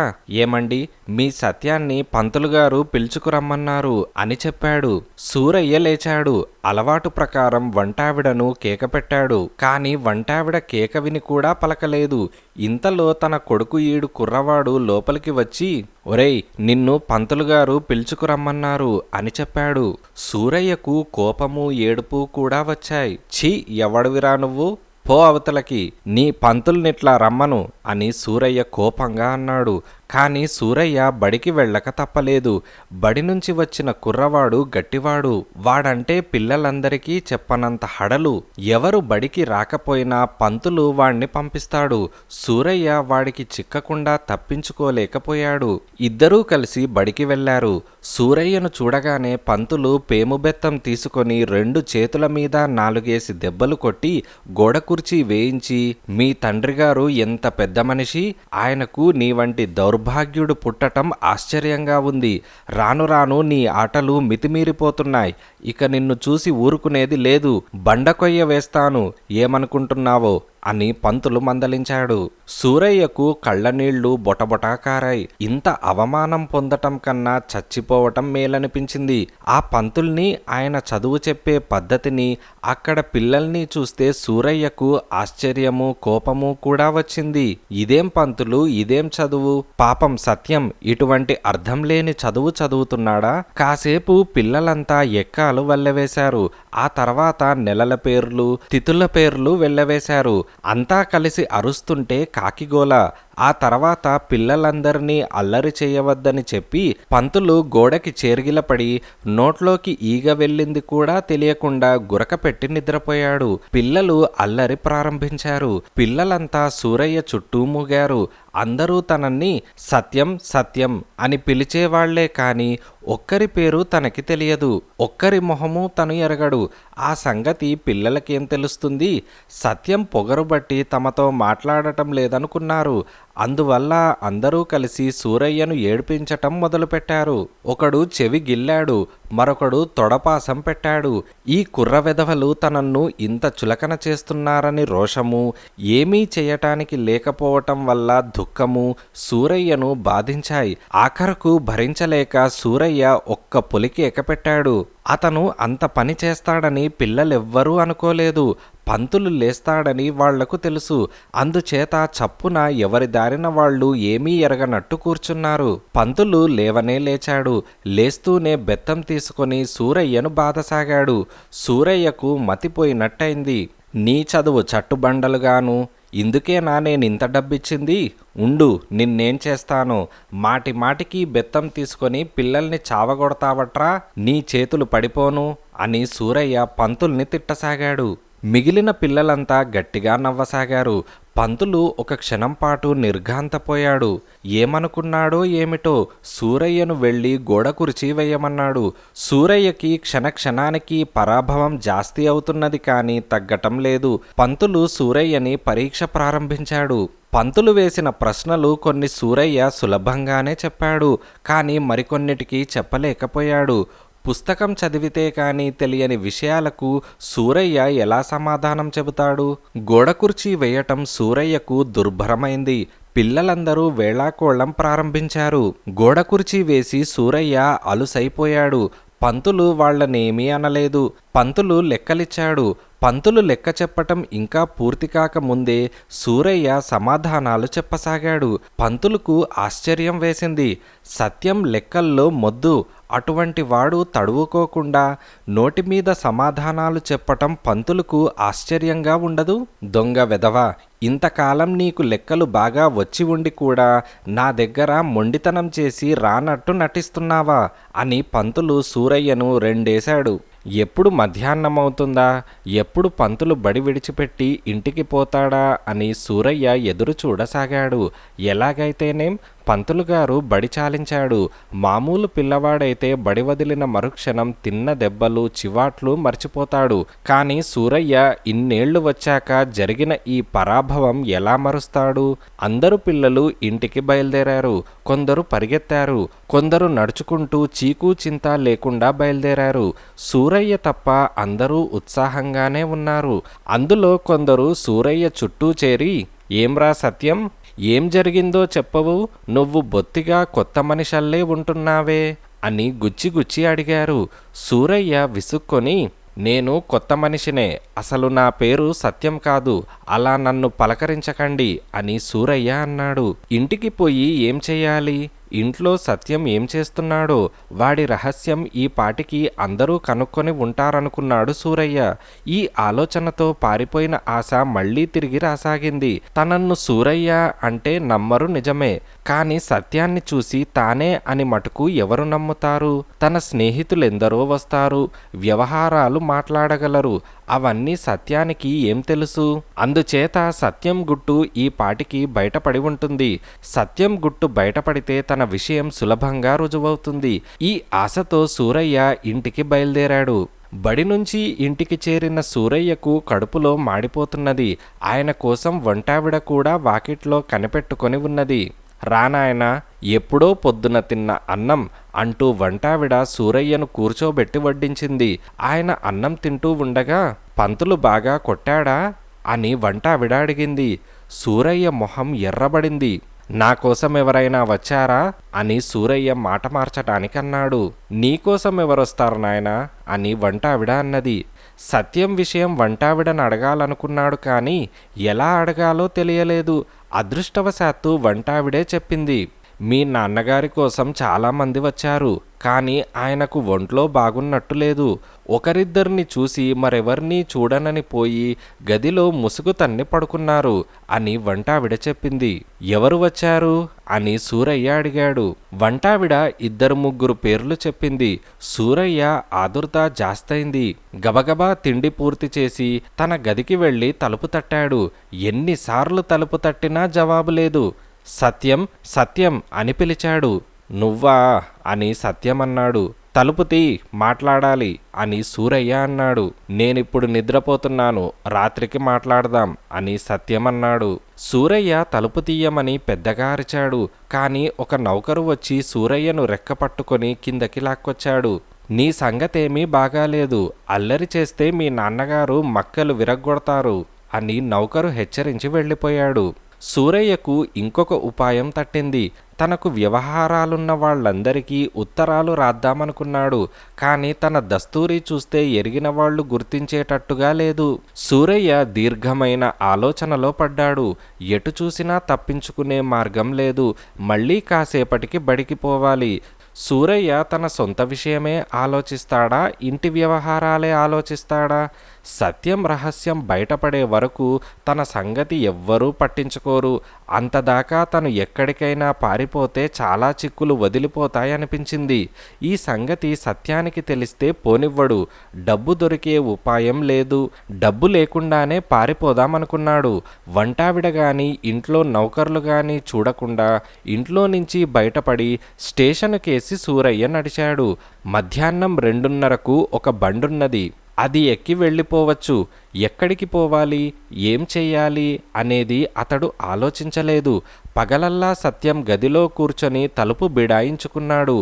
ఏమండి, మీ సత్యాన్ని పంతులుగారు పిలుచుకురమ్మన్నారు అని చెప్పాడు. సూరయ్య లేచాడు. అలవాటు ప్రకారం వంటావిడను కేక పెట్టాడు. కాని వంటావిడ కేక విని కూడా పలకలేదు. ఇంతలో తన కొడుకు ఈడు కుర్రవాడు లోపలికి వచ్చి, ఒరేయ్, నిన్ను పంతులుగారు పిలుచుకురమ్మన్నారు అని చెప్పాడు. సూరయ్యకు కోపము ఏడుపు కూడా వచ్చాయి. ఛీ, ఎవడివిరా నువ్వు, పో అవతలకి, నీ పంతుల్నిట్లా రమ్మను అని సూరయ్య కోపంగా అన్నాడు. కానీ సూరయ్య బడికి వెళ్ళక తప్పలేదు. బడి నుంచి వచ్చిన కుర్రవాడు గట్టివాడు. వాడంటే పిల్లలందరికీ చెప్పనంత హడలు. ఎవరు బడికి రాకపోయినా పంతులు వాణ్ణి పంపిస్తాడు. సూరయ్య వాడికి చిక్కకుండా తప్పించుకోలేకపోయాడు. ఇద్దరూ కలిసి బడికి వెళ్లారు. సూరయ్యను చూడగానే పంతులు పేముబెత్తం తీసుకొని 2 చేతుల మీద 4 దెబ్బలు కొట్టి గోడ కుర్చీ వేయించి, మీ తండ్రిగారు ఎంత పెద్ద మనిషి, ఆయనకు నీ వంటి దౌర్భాగ్యుడు పుట్టటం ఆశ్చర్యంగా ఉంది. రాను రాను నీ ఆటలు మితిమీరిపోతున్నాయి. ఇక నిన్ను చూసి ఊరుకునేది లేదు. బండకొయ్య వేస్తాను, ఏమనుకుంటున్నావో అని పంతులు మందలించాడు. సూరయ్యకు కళ్ళనీళ్లు బొటబొటా కారాయి. ఇంత అవమానం పొందటం కన్నా చచ్చిపోవటం మేలనిపించింది. ఆ పంతుల్ని, ఆయన చదువు చెప్పే పద్ధతిని, అక్కడ పిల్లల్ని చూస్తే సూరయ్యకు ఆశ్చర్యము కోపము కూడా వచ్చింది. ఇదేం పంతులు, ఇదేం చదువు? పాపం సత్యం ఇటువంటి అర్థం లేని చదువు చదువుతున్నాడా? కాసేపు పిల్లలంతా ఎక్కాలు వెళ్ళవేశారు. ఆ తర్వాత నెలల పేర్లు, తిథుల పేర్లు వెళ్ళవేశారు. అంతా కలిసి అరుస్తుంటే కాకిగోల. ఆ తర్వాత పిల్లలందరినీ అల్లరి చేయవద్దని చెప్పి పంతులు గోడకి చేర్గిలపడి నోట్లోకి ఈగ వెళ్ళింది కూడా తెలియకుండా గురక పెట్టి నిద్రపోయాడు. పిల్లలు అల్లరి ప్రారంభించారు. పిల్లలంతా సూరయ్య చుట్టూ మూగారు. అందరూ తనని సత్యం సత్యం అని పిలిచేవాళ్లే కాని ఒక్కరి పేరు తనకి తెలియదు. ఒక్కరి మొహము తను ఎరగడు. ఆ సంగతి పిల్లలకేం తెలుస్తుంది? సత్యం పొగరుబట్టి తమతో మాట్లాడటం లేదనుకున్నారు. అందువల్ల అందరూ కలిసి సూరయ్యను ఏడ్పించటం మొదలుపెట్టారు. ఒకడు చెవి గిల్లాడు, మరొకడు తొడపాసం పెట్టాడు. ఈ కుర్ర వెధవలు తనన్ను ఇంత చులకన చేస్తున్నారని రోషము, ఏమీ చేయటానికి లేకపోవటం వల్ల దుఃఖము సూరయ్యను బాధించాయి. ఆఖరకు భరించలేక సూరయ్య ఒక్క పొలికి ఎకపెట్టాడు. అతను అంత పని చేస్తాడని పిల్లలెవ్వరూ అనుకోలేదు. పంతులు లేస్తాడని వాళ్లకు తెలుసు. అందుచేత చప్పున ఎవరి దారిన వాళ్ళు ఏమీ ఎరగనట్టు కూర్చున్నారు. పంతులు లేవనే లేచాడు. లేస్తూనే బెత్తం తీసుకొని సూరయ్యను బాధసాగాడు. సూరయ్యకు మతిపోయినట్టయింది. నీ చదువు చట్టుబండలుగాను, ఇందుకేనా నేనింత డబ్బిచ్చింది? ఉండు, నిన్నేం చేస్తాను? మాటి మాటికి బెత్తం తీసుకొని పిల్లల్ని చావగొడతావట్రా, నీ చేతులు పడిపోను అని సూరయ్య పంతుల్ని తిట్టసాగాడు. మిగిలిన పిల్లలంతా గట్టిగా నవ్వసాగారు. పంతులు ఒక క్షణం పాటు నిర్ఘాంతపోయాడు. ఏమనుకున్నాడో ఏమిటో సూరయ్యను వెళ్ళి గోడ కుర్చీ వేయమన్నాడు. సూరయ్యకి క్షణక్షణానికి పరాభవం జాస్తి అవుతున్నది కానీ తగ్గటం లేదు. పంతులు సూరయ్యని పరీక్ష ప్రారంభించాడు. పంతులు వేసిన ప్రశ్నలు కొన్ని సూరయ్య సులభంగానే చెప్పాడు, కానీ మరికొన్నిటికి చెప్పలేకపోయాడు. పుస్తకం చదివితే కానీ తెలియని విషయాలకు సూరయ్య ఎలా సమాధానం చెబుతాడు? గోడ కుర్చీ వేయటం సూరయ్యకు దుర్భరమైంది. పిల్లలందరూ వేళాకోళం ప్రారంభించారు. గోడ కుర్చీ వేసి సూరయ్య అలుసైపోయాడు. పంతులు వాళ్లనేమీ అనలేదు. పంతులు లెక్కలిచ్చాడు. పంతులు లెక్క చెప్పటం ఇంకా పూర్తి కాక ముందే సూరయ్య సమాధానాలు చెప్పసాగాడు. పంతులుకు ఆశ్చర్యం వేసింది. సత్యం లెక్కల్లో మొద్దు. అటువంటి వాడు తడువుకోకుండా నోటిమీద సమాధానాలు చెప్పటం పంతులుకు ఆశ్చర్యంగా ఉండదు? దొంగ వెధవా, ఇంతకాలం నీకు లెక్కలు బాగా వచ్చి ఉండి కూడా నా దగ్గర మొండితనం చేసి రానట్టు నటిస్తున్నావా అని పంతులు సూరయ్యను రెండేశాడు. ఎప్పుడు మధ్యాహ్నమవుతుందా, ఎప్పుడు పంతులు బడి విడిచిపెట్టి ఇంటికి పోతాడా అని సూరయ్య ఎదురు చూడసాగాడు. ఎలాగైతేనేం పంతులు గారు బడి చాలించాడు. మామూలు పిల్లవాడైతే బడి వదిలిన మరుక్షణం తిన్న దెబ్బలు చివాట్లు మర్చిపోతాడు. కానీ సూరయ్య ఇన్నేళ్లు వచ్చాక జరిగిన ఈ పరాభవం ఎలా మరుస్తాడు? అందరు పిల్లలు ఇంటికి బయలుదేరారు. కొందరు పరిగెత్తారు, కొందరు నడుచుకుంటూ చీకు చింత లేకుండా బయలుదేరారు. సూరయ్య తప్ప అందరూ ఉత్సాహంగానే ఉన్నారు. అందులో కొందరు సూరయ్య చుట్టూ చేరి, ఏంరా సత్యం, ఏం జరిగిందో చెప్పవు? నువ్వు బొత్తిగా కొత్త మనిషల్లే ఉంటున్నావే అని గుచ్చి అడిగారు. సూరయ్య విసుక్కొని, నేను కొత్త మనిషినే, అసలు నా పేరు సత్యం కాదు, అలా నన్ను పలకరించకండి అని సూరయ్య అన్నాడు. ఇంటికి పోయి ఏం చెయ్యాలి? ఇంట్లో సత్యం ఏం చేస్తున్నాడో, వాడి రహస్యం ఈ పాటికి అందరూ కనుక్కొని ఉంటారనుకున్నాడు సూరయ్య. ఈ ఆలోచనతో పారిపోయిన ఆశ మళ్లీ తిరిగి రాసాగింది. తనన్ను సూరయ్య అంటే నమ్మరు నిజమే, కాని సత్యాన్ని చూసి తానే అని మటుకు ఎవరు నమ్ముతారు? తన స్నేహితులెందరో వస్తారు, వ్యవహారాలు మాట్లాడగలరు. అవన్నీ సత్యానికి ఏం తెలుసు? అందుచేత సత్యం గుట్టు ఈ పాటికి బయటపడి ఉంటుంది. సత్యం గుట్టు బయటపడితే తన విషయం సులభంగా రుజువవుతుంది. ఈ ఆశతో సూరయ్య ఇంటికి బయలుదేరాడు. బడి నుంచి ఇంటికి చేరిన సూరయ్యకు కడుపులో మాడిపోతున్నది. ఆయన కోసం వంటావిడ కూడా వాకిట్లో కనిపెట్టుకొని ఉన్నది. రానాయన, ఎప్పుడో పొద్దున తిన్న అన్నం అంటూ వంటావిడ సూరయ్యను కూర్చోబెట్టి వడ్డించింది. ఆయన అన్నం తింటూ ఉండగా, పంతులు బాగా కొట్టాడా అని వంటావిడ అడిగింది. సూరయ్య మొహం ఎర్రబడింది. నా కోసం ఎవరైనా వచ్చారా అని సూరయ్య మాట మార్చటానికన్నాడు. నీకోసం ఎవరొస్తారు నాయనా అని వంటావిడ అన్నది. సత్యం విషయం వంటావిడను అడగాలనుకున్నాడు, కానీ ఎలా అడగాలో తెలియలేదు. అదృష్టవశాత్తు వంటావిడే చెప్పింది. మీ నాన్నగారి కోసం చాలామంది వచ్చారు, కానీ ఆయనకు ఒంట్లో బాగున్నట్టు లేదు. ఒకరిద్దరిని చూసి మరెవర్నీ చూడనని పోయి గదిలో ముసుగు తన్ని పడుకున్నారు అని వంటావిడ చెప్పింది. ఎవరు వచ్చారు అని సూరయ్య అడిగాడు. వంటావిడ 2-3 పేర్లు చెప్పింది. సూరయ్య ఆదుర్ద జాస్తైంది. గబగబా తిండి పూర్తి చేసి తన గదికి వెళ్ళి తలుపు తట్టాడు. ఎన్నిసార్లు తలుపు తట్టినా జవాబు లేదు. సత్యం, సత్యం అని పిలిచాడు. నువ్వా అని సత్యం అన్నాడు. తలుపు తీ, మాట్లాడాలి అని సూరయ్య అన్నాడు. నేనిప్పుడు నిద్రపోతున్నాను, రాత్రికి మాట్లాడదాం అని సత్యం అన్నాడు. సూరయ్య తలుపు తీయమని పెద్దగా అరిచాడు. కానీ ఒక నౌకరు వచ్చి సూరయ్యను రెక్కపట్టుకొని కిందకి లాక్కొచ్చాడు. నీ సంగతేమీ బాగాలేదు, అల్లరి చేస్తే మీ నాన్నగారు మక్కలు విరగ్గొడతారు అని నౌకరు హెచ్చరించి వెళ్ళిపోయాడు. సూరయ్యకు ఇంకొక ఉపాయం తట్టింది. తనకు వ్యవహారాలున్న వాళ్ళందరికీ ఉత్తరాలు రాద్దామనుకున్నాడు. కానీ తన దస్తూరి చూస్తే ఎరిగిన వాళ్ళు గుర్తించేటట్టుగా లేదు. సూరయ్య దీర్ఘమైన ఆలోచనలో పడ్డాడు. ఎటు చూసినా తప్పించుకునే మార్గం లేదు. మళ్ళీ కాసేపటికి బడికి పోవాలి. సూరయ్య తన సొంత విషయమే ఆలోచిస్తాడా, ఇంటి వ్యవహారాలే ఆలోచిస్తాడా? సత్యం రహస్యం బయటపడే వరకు తన సంగతి ఎవ్వరూ పట్టించుకోరు. అంతదాకా తను ఎక్కడికైనా పారిపోతే చాలా చిక్కులు వదిలిపోతాయనిపించింది. ఈ సంగతి సత్యానికి తెలిస్తే పోనివ్వడు. డబ్బు దొరికే ఉపాయం లేదు. డబ్బు లేకుండానే పారిపోదామనుకున్నాడు. వంటావిడ గాని ఇంట్లో నౌకర్లు గాని చూడకుండా ఇంట్లో నుంచి బయటపడి స్టేషను కేసి సూరయ్య నడిచాడు. మధ్యాహ్నం 2:30కు ఒక బండున్నది. అది ఎక్కి వెళ్ళిపోవచ్చు. ఎక్కడికి పోవాలి, ఏం చెయ్యాలి అనేది అతడు ఆలోచించలేదు. పగలల్లా సత్యం గదిలో కూర్చొని తలుపు బిడాయించుకున్నాడు.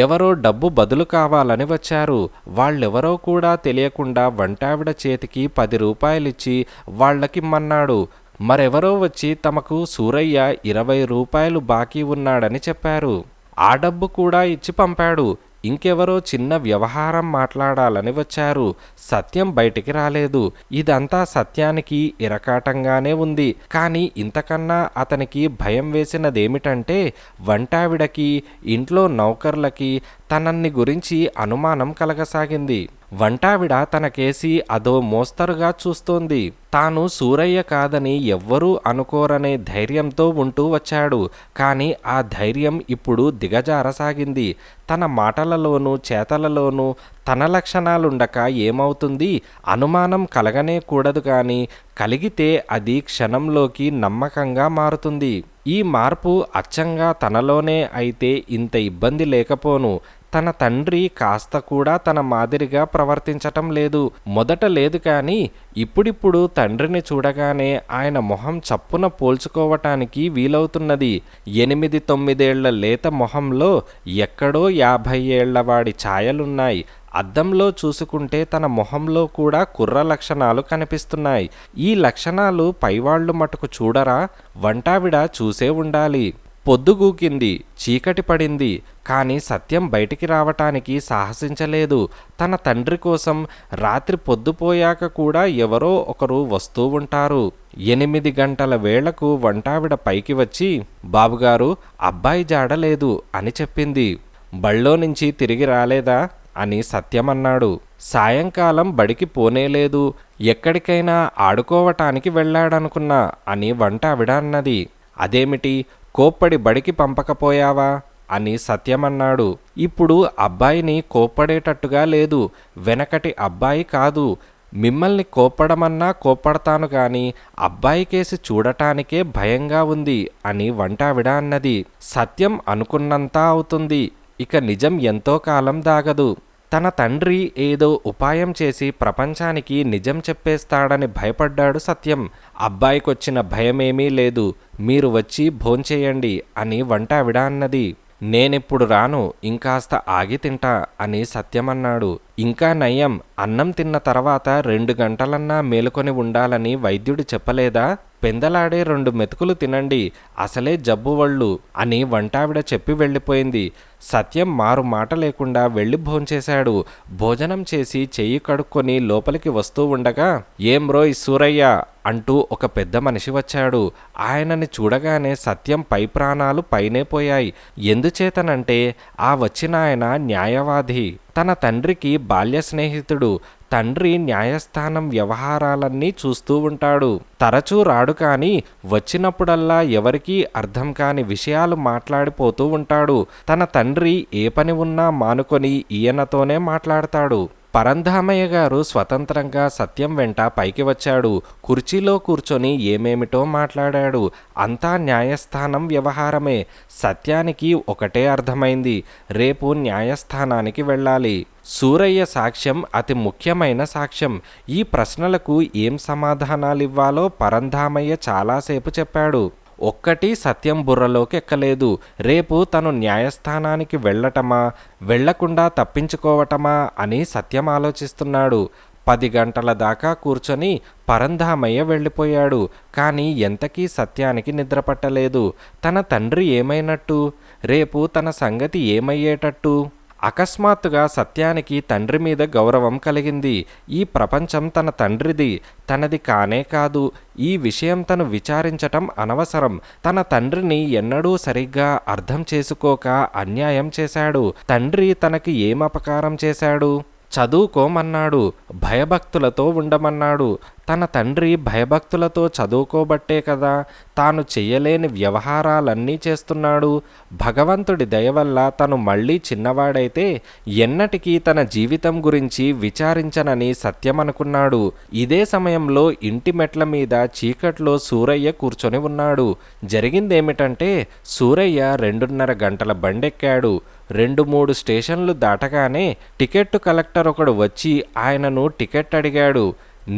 ఎవరో డబ్బు బదులు కావాలని వచ్చారు. వాళ్ళెవరో కూడా తెలియకుండా వంటావిడ చేతికి 10 రూపాయలిచ్చి వాళ్ళకిమ్మన్నాడు. మరెవరో వచ్చి తమకు సూరయ్య 20 రూపాయలు బాకీ ఉన్నాడని చెప్పారు. ఆ డబ్బు కూడా ఇచ్చి పంపాడు. ఇంకెవరో చిన్న వ్యవహారం మాట్లాడాలని వచ్చారు. సత్యం బయటికి రాలేదు. ఇదంతా సత్యానికి ఇరకాటంగానే ఉంది. కానీ ఇంతకన్నా అతనికి భయం వేసినదేమిటంటే, వంటావిడకి ఇంట్లో నౌకర్లకి తనన్ని గురించి అనుమానం కలగసాగింది. వంటావిడ తన కేసి అదో మోస్తరుగా చూస్తోంది. తాను సూరయ్య కాదని ఎవ్వరూ అనుకోరనే ధైర్యంతో ఉంటూ వచ్చాడు. కానీ ఆ ధైర్యం ఇప్పుడు దిగజారసాగింది. తన మాటలలోనూ చేతలలోనూ తన లక్షణాలుండక ఏమవుతుంది? అనుమానం కలగనే కూడదు, కానీ కలిగితే అది క్షణంలోకి నమ్మకంగా మారుతుంది. ఈ మార్పు అచ్చంగా తనలోనే అయితే ఇంత ఇబ్బంది లేకపోను. తన తండ్రి కాస్త కూడా తన మాదిరిగా ప్రవర్తించటం లేదు. మొదట లేదు, కానీ ఇప్పుడిప్పుడు తండ్రిని చూడగానే ఆయన మొహం చప్పున పోల్చుకోవటానికి వీలవుతున్నది. 8-9 ఏళ్ల లేత మొహంలో ఎక్కడో 50 ఏళ్ల వాడి ఛాయలున్నాయి. అద్దంలో చూసుకుంటే తన మొహంలో కూడా కుర్ర లక్షణాలు కనిపిస్తున్నాయి. ఈ లక్షణాలు పైవాళ్లు మటుకు చూడరా? వంటావిడ చూసే ఉండాలి. పొద్దుగూకింది, చీకటి పడింది. కాని సత్యం బయటికి రావటానికి సాహసించలేదు. తన తండ్రి కోసం రాత్రి పొద్దుపోయాక కూడా ఎవరో ఒకరు వస్తూ ఉంటారు. 8 గంటల వేళకు వంటావిడ పైకి వచ్చి, బాబుగారు, అబ్బాయి జాడలేదు అని చెప్పింది. బళ్ళో నుంచి తిరిగి రాలేదా అని సత్యమన్నాడు. సాయంకాలం బడికి పోనేలేదు, ఎక్కడికైనా ఆడుకోవటానికి వెళ్ళాడనుకున్నా అని వంటావిడ అన్నది. అదేమిటి, కోప్పడి బడికి పంపకపోయావా అని సత్యమన్నాడు. ఇప్పుడు అబ్బాయిని కోప్పడేటట్టుగా లేదు, వెనకటి అబ్బాయి కాదు. మిమ్మల్ని కోప్పడమన్నా కోప్పడతాను గాని అబ్బాయి కేసి చూడటానికే భయంగా ఉంది అని వంటావిడ అన్నది. సత్యం అనుకున్నంతా అవుతుంది, ఇక నిజం ఎంతో కాలం దాగదు. తన తండ్రి ఏదో ఉపాయం చేసి ప్రపంచానికి నిజం చెప్పేస్తాడని భయపడ్డాడు సత్యం. అబ్బాయికొచ్చిన భయమేమీ లేదు, మీరు వచ్చి భోంచేయండి అని వంటావిడ అన్నది. నేనిప్పుడు రాను, ఇంకాస్త ఆగి తింటా అని సత్యమన్నాడు. ఇంకా నయ్యం, అన్నం తిన్న తర్వాత 2 గంటలన్నా మేలుకొని ఉండాలని వైద్యుడు చెప్పలేదా? పెందలాడే 2 మెతుకులు తినండి, అసలే జబ్బు వళ్ళు అని వంటావిడ చెప్పి వెళ్ళిపోయింది. సత్యం మారు మాట లేకుండా వెళ్ళి భోంచేశాడు. భోజనం చేసి చెయ్యి కడుక్కొని లోపలికి వస్తూ ఉండగా, ఏం రోయ్ సూరయ్య అంటూ ఒక పెద్ద మనిషి వచ్చాడు. ఆయనని చూడగానే సత్యం పై ప్రాణాలు పైనే పోయాయి. ఎందుచేతనంటే ఆ వచ్చిన ఆయన న్యాయవాది, తన తండ్రికి బాల్య స్నేహితుడు. తండ్రి న్యాయస్థానం వ్యవహారాలన్నీ చూస్తూ ఉంటాడు. తరచూ రాడు కానీ వచ్చినప్పుడల్లా ఎవరికీ అర్థం కాని విషయాలు మాట్లాడిపోతూ ఉంటాడు. తన తండ్రి ఏ పని ఉన్నా మానుకొని ఈయనతోనే మాట్లాడతాడు. పరంధామయ్య గారు స్వతంత్రంగా సత్యం వెంట పైకి వచ్చాడు. కుర్చీలో కూర్చొని ఏమేమిటో మాట్లాడాడు. అంతా న్యాయస్థానం వ్యవహారమే. సత్యానికి ఒకటే అర్థమైంది, రేపు న్యాయస్థానానికి వెళ్ళాలి. సూరయ్య సాక్ష్యం అతి ముఖ్యమైన సాక్ష్యం. ఈ ప్రశ్నలకు ఏం సమాధానాలివ్వాలో పరంధామయ్య చాలాసేపు చెప్పాడు. ఒక్కటి సత్యం బుర్రలోకి ఎక్కలేదు. రేపు తను న్యాయస్థానానికి వెళ్ళటమా, వెళ్లకుండా తప్పించుకోవటమా అని సత్యం ఆలోచిస్తున్నాడు. 10 గంటల దాకా కూర్చొని పరంధామయ్య వెళ్ళిపోయాడు. కానీ ఎంతకీ సత్యానికి నిద్రపట్టలేదు. తన తండ్రి ఏమైనట్టు, రేపు తన సంగతి ఏమయ్యేటట్టు? అకస్మాత్తుగా సత్యానికి తండ్రి మీద గౌరవం కలిగింది. ఈ ప్రపంచం తన తండ్రిది, తనది కానే కాదు. ఈ విషయం తను విచారించటం అనవసరం. తన తండ్రిని ఎన్నడూ సరిగ్గా అర్థం చేసుకోక అన్యాయం చేశాడు. తండ్రి తనకి ఏం అపకారం చేశాడు? చదువుకోమన్నాడు, భయభక్తులతో ఉండమన్నాడు. తన తండ్రి భయభక్తులతో చదువుకోబట్టే కదా తాను చెయ్యలేని వ్యవహారాలన్నీ చేస్తున్నాడు. భగవంతుడి దయవల్ల తను మళ్ళీ చిన్నవాడైతే ఎన్నటికీ తన జీవితం గురించి విచారించనని సత్యమనుకున్నాడు. ఇదే సమయంలో ఇంటి మెట్ల మీద చీకట్లో సూరయ్య కూర్చొని ఉన్నాడు. జరిగిందేమిటంటే, సూరయ్య 2:30 గంటల బండెక్కాడు. 2-3 స్టేషన్లు దాటగానే టికెట్టు కలెక్టర్ ఒకడు వచ్చి ఆయనను టికెట్ అడిగాడు.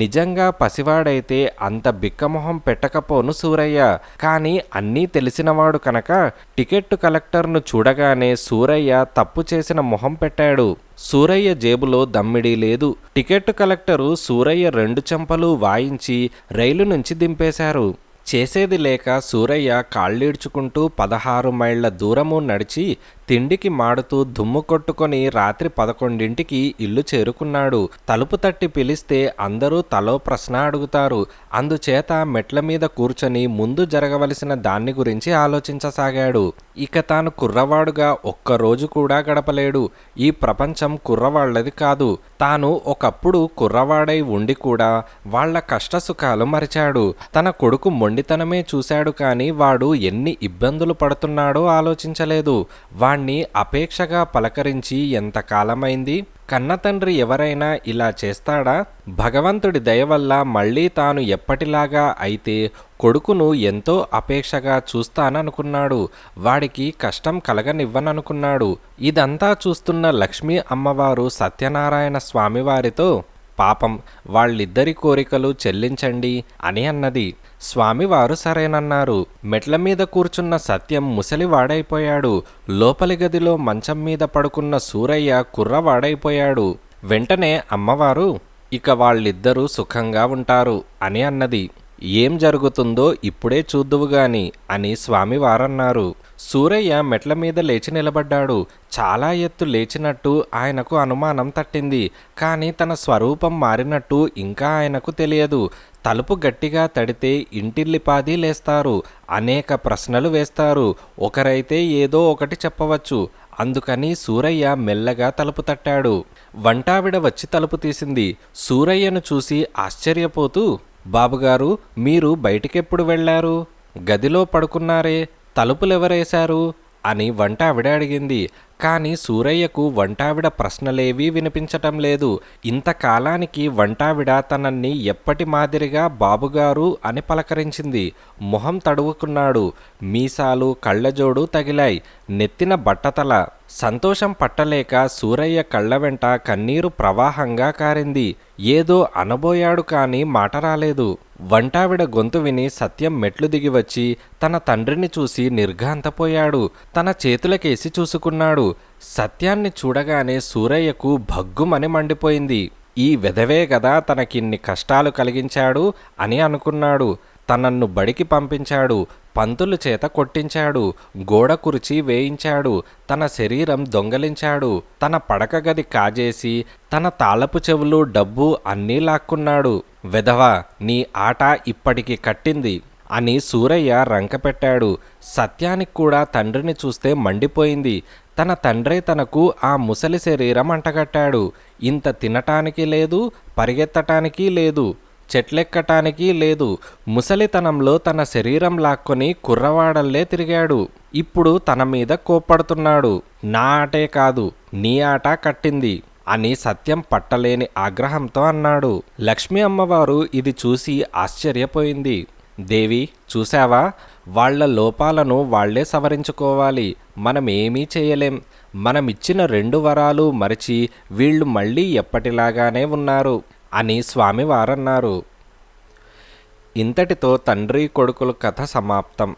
నిజంగా పసివాడైతే అంత బిక్కమొహం పెట్టకపోను సూరయ్య. కానీ అన్నీ తెలిసినవాడు కనుక టికెట్టు కలెక్టర్ను చూడగానే సూరయ్య తప్పు చేసిన మొహం పెట్టాడు. సూరయ్య జేబులో దమ్మిడీ లేదు. టికెట్టు కలెక్టరు సూరయ్య 2 చెంపలు వాయించి రైలు నుంచి దింపేశారు. చేసేది లేక సూరయ్య కాళ్ళీడ్చుకుంటూ 16 మైళ్ళ దూరము నడిచి తిండికి మాడుతూ దుమ్ము కొట్టుకొని రాత్రి 11ంటికి ఇల్లు చేరుకున్నాడు. తలుపు తట్టి పిలిస్తే అందరూ తలో ప్రశ్న అడుగుతారు. అందుచేత మెట్ల మీద కూర్చొని ముందు జరగవలసిన దాన్ని గురించి ఆలోచించసాగాడు. ఇక తాను కుర్రవాడుగా ఒక్కరోజు కూడా గడపలేడు. ఈ ప్రపంచం కుర్రవాళ్లది కాదు. తాను ఒకప్పుడు కుర్రవాడై ఉండి కూడా వాళ్ల కష్టసుఖాలు మరిచాడు. తన కొడుకు మొండితనమే చూశాడు కానీ వాడు ఎన్ని ఇబ్బందులు పడుతున్నాడో ఆలోచించలేదు. వాణ్ణి అపేక్షగా పలకరించి ఎంతకాలమైంది? కన్నతండ్రి ఎవరైనా ఇలా చేస్తాడా? భగవంతుడి దయవల్ల మళ్ళీ తాను ఎప్పటిలాగా అయితే కొడుకును ఎంతో అపేక్షగా చూస్తాననుకున్నాడు. వాడికి కష్టం కలగనివ్వననుకున్నాడు. ఇదంతా చూస్తున్న లక్ష్మీ అమ్మవారు సత్యనారాయణ స్వామివారితో, పాపం వాళ్ళిద్దరి కోరికలు చెల్లించండి అని అన్నది. స్వామివారు సరేనన్నారు. మెట్ల మీద కూర్చున్న సత్యం ముసలివాడైపోయాడు. లోపలి గదిలో మంచం మీద పడుకున్న సూరయ్య కుర్రవాడైపోయాడు. వెంటనే అమ్మవారు, ఇక వాళ్ళిద్దరూ సుఖంగా ఉంటారు అని అన్నది. ఏం జరుగుతుందో ఇప్పుడే చూద్దువుగాని అని స్వామివారన్నారు. సూరయ్య మెట్ల మీద లేచి నిలబడ్డాడు. చాలా ఎత్తు లేచినట్టు ఆయనకు అనుమానం తట్టింది. కానీ తన స్వరూపం మారినట్టు ఇంకా ఆయనకు తెలియదు. తలుపు గట్టిగా తడితే ఇంటిల్లిపాది లేస్తారు, అనేక ప్రశ్నలు వేస్తారు. ఒకరైతే ఏదో ఒకటి చెప్పవచ్చు. అందుకని సూరయ్య మెల్లగా తలుపు తట్టాడు. వంటావిడ వచ్చి తలుపు తీసింది. సూరయ్యను చూసి ఆశ్చర్యపోతూ, బాబుగారు, మీరు బయటికెప్పుడు వెళ్ళారు? గదిలో పడుకున్నారే, తలుపులెవరేశారు అని వంటావిడ అడిగింది. కానీ సూరయ్యకు వంటావిడ ప్రశ్నలేవీ వినిపించటం లేదు. ఇంతకాలానికి వంటావిడ తనన్ని ఎప్పటి మాదిరిగా బాబుగారు అని పలకరించింది. మొహం తడువుకున్నాడు. మీసాలు కళ్ళజోడు తగిలాయి. నెత్తిన బట్టతల. సంతోషం పట్టలేక సూరయ్య కళ్ళ వెంట కన్నీరు ప్రవాహంగా కారింది. ఏదో అనబోయాడు కానీ మాట రాలేదు. వంటావిడ గొంతు విని సత్యం మెట్లు దిగివచ్చి తన తండ్రిని చూసి నిర్ఘాంతపోయాడు. తన చేతులకేసి చూసుకున్నాడు. సత్యాన్ని చూడగానే సూరయ్యకు భగ్గుమని మండిపోయింది. ఈ వెధవే గదా తనకిన్ని కష్టాలు కలిగించాడు అని అనుకున్నాడు. తనన్ను బడికి పంపించాడు, పంతులు చేత కొట్టించాడు, గోడ కుర్చీ వేయించాడు, తన శరీరం దొంగలించాడు, తన పడక గది కాజేసి తన తాళపు చెవులు డబ్బు అన్నీ లాక్కున్నాడు. వెధవా, నీ ఆట ఇప్పటికి కట్టింది అని సూరయ్య రంకపెట్టాడు. సత్యానికి కూడా తండ్రిని చూస్తే మండిపోయింది. తన తండ్రే తనకు ఆ ముసలి శరీరం అంటగట్టాడు. ఇంత తినటానికి లేదు, పరిగెత్తటానికి లేదు, చెట్లెక్కటానికి లేదు. ముసలితనంలో తన శరీరం లాక్కొని కుర్రవాడల్లే తిరిగాడు. ఇప్పుడు తన మీద కోప్పడుతున్నాడు. నా ఆటే కాదు, నీ ఆట కట్టింది అని సత్యం పట్టలేని ఆగ్రహంతో అన్నాడు. లక్ష్మీ అమ్మవారు ఇది చూసి ఆశ్చర్యపోయింది. దేవి, చూశావా? వాళ్ల లోపాలను వాళ్లే సవరించుకోవాలి. మనమేమీ చేయలేం. మనమిచ్చిన 2 వరాలు మరిచి వీళ్ళు మళ్ళీ ఎప్పటిలాగానే ఉన్నారు అని స్వామివారన్నారు. ఇంతటితో తండ్రి కొడుకుల కథ సమాప్తం.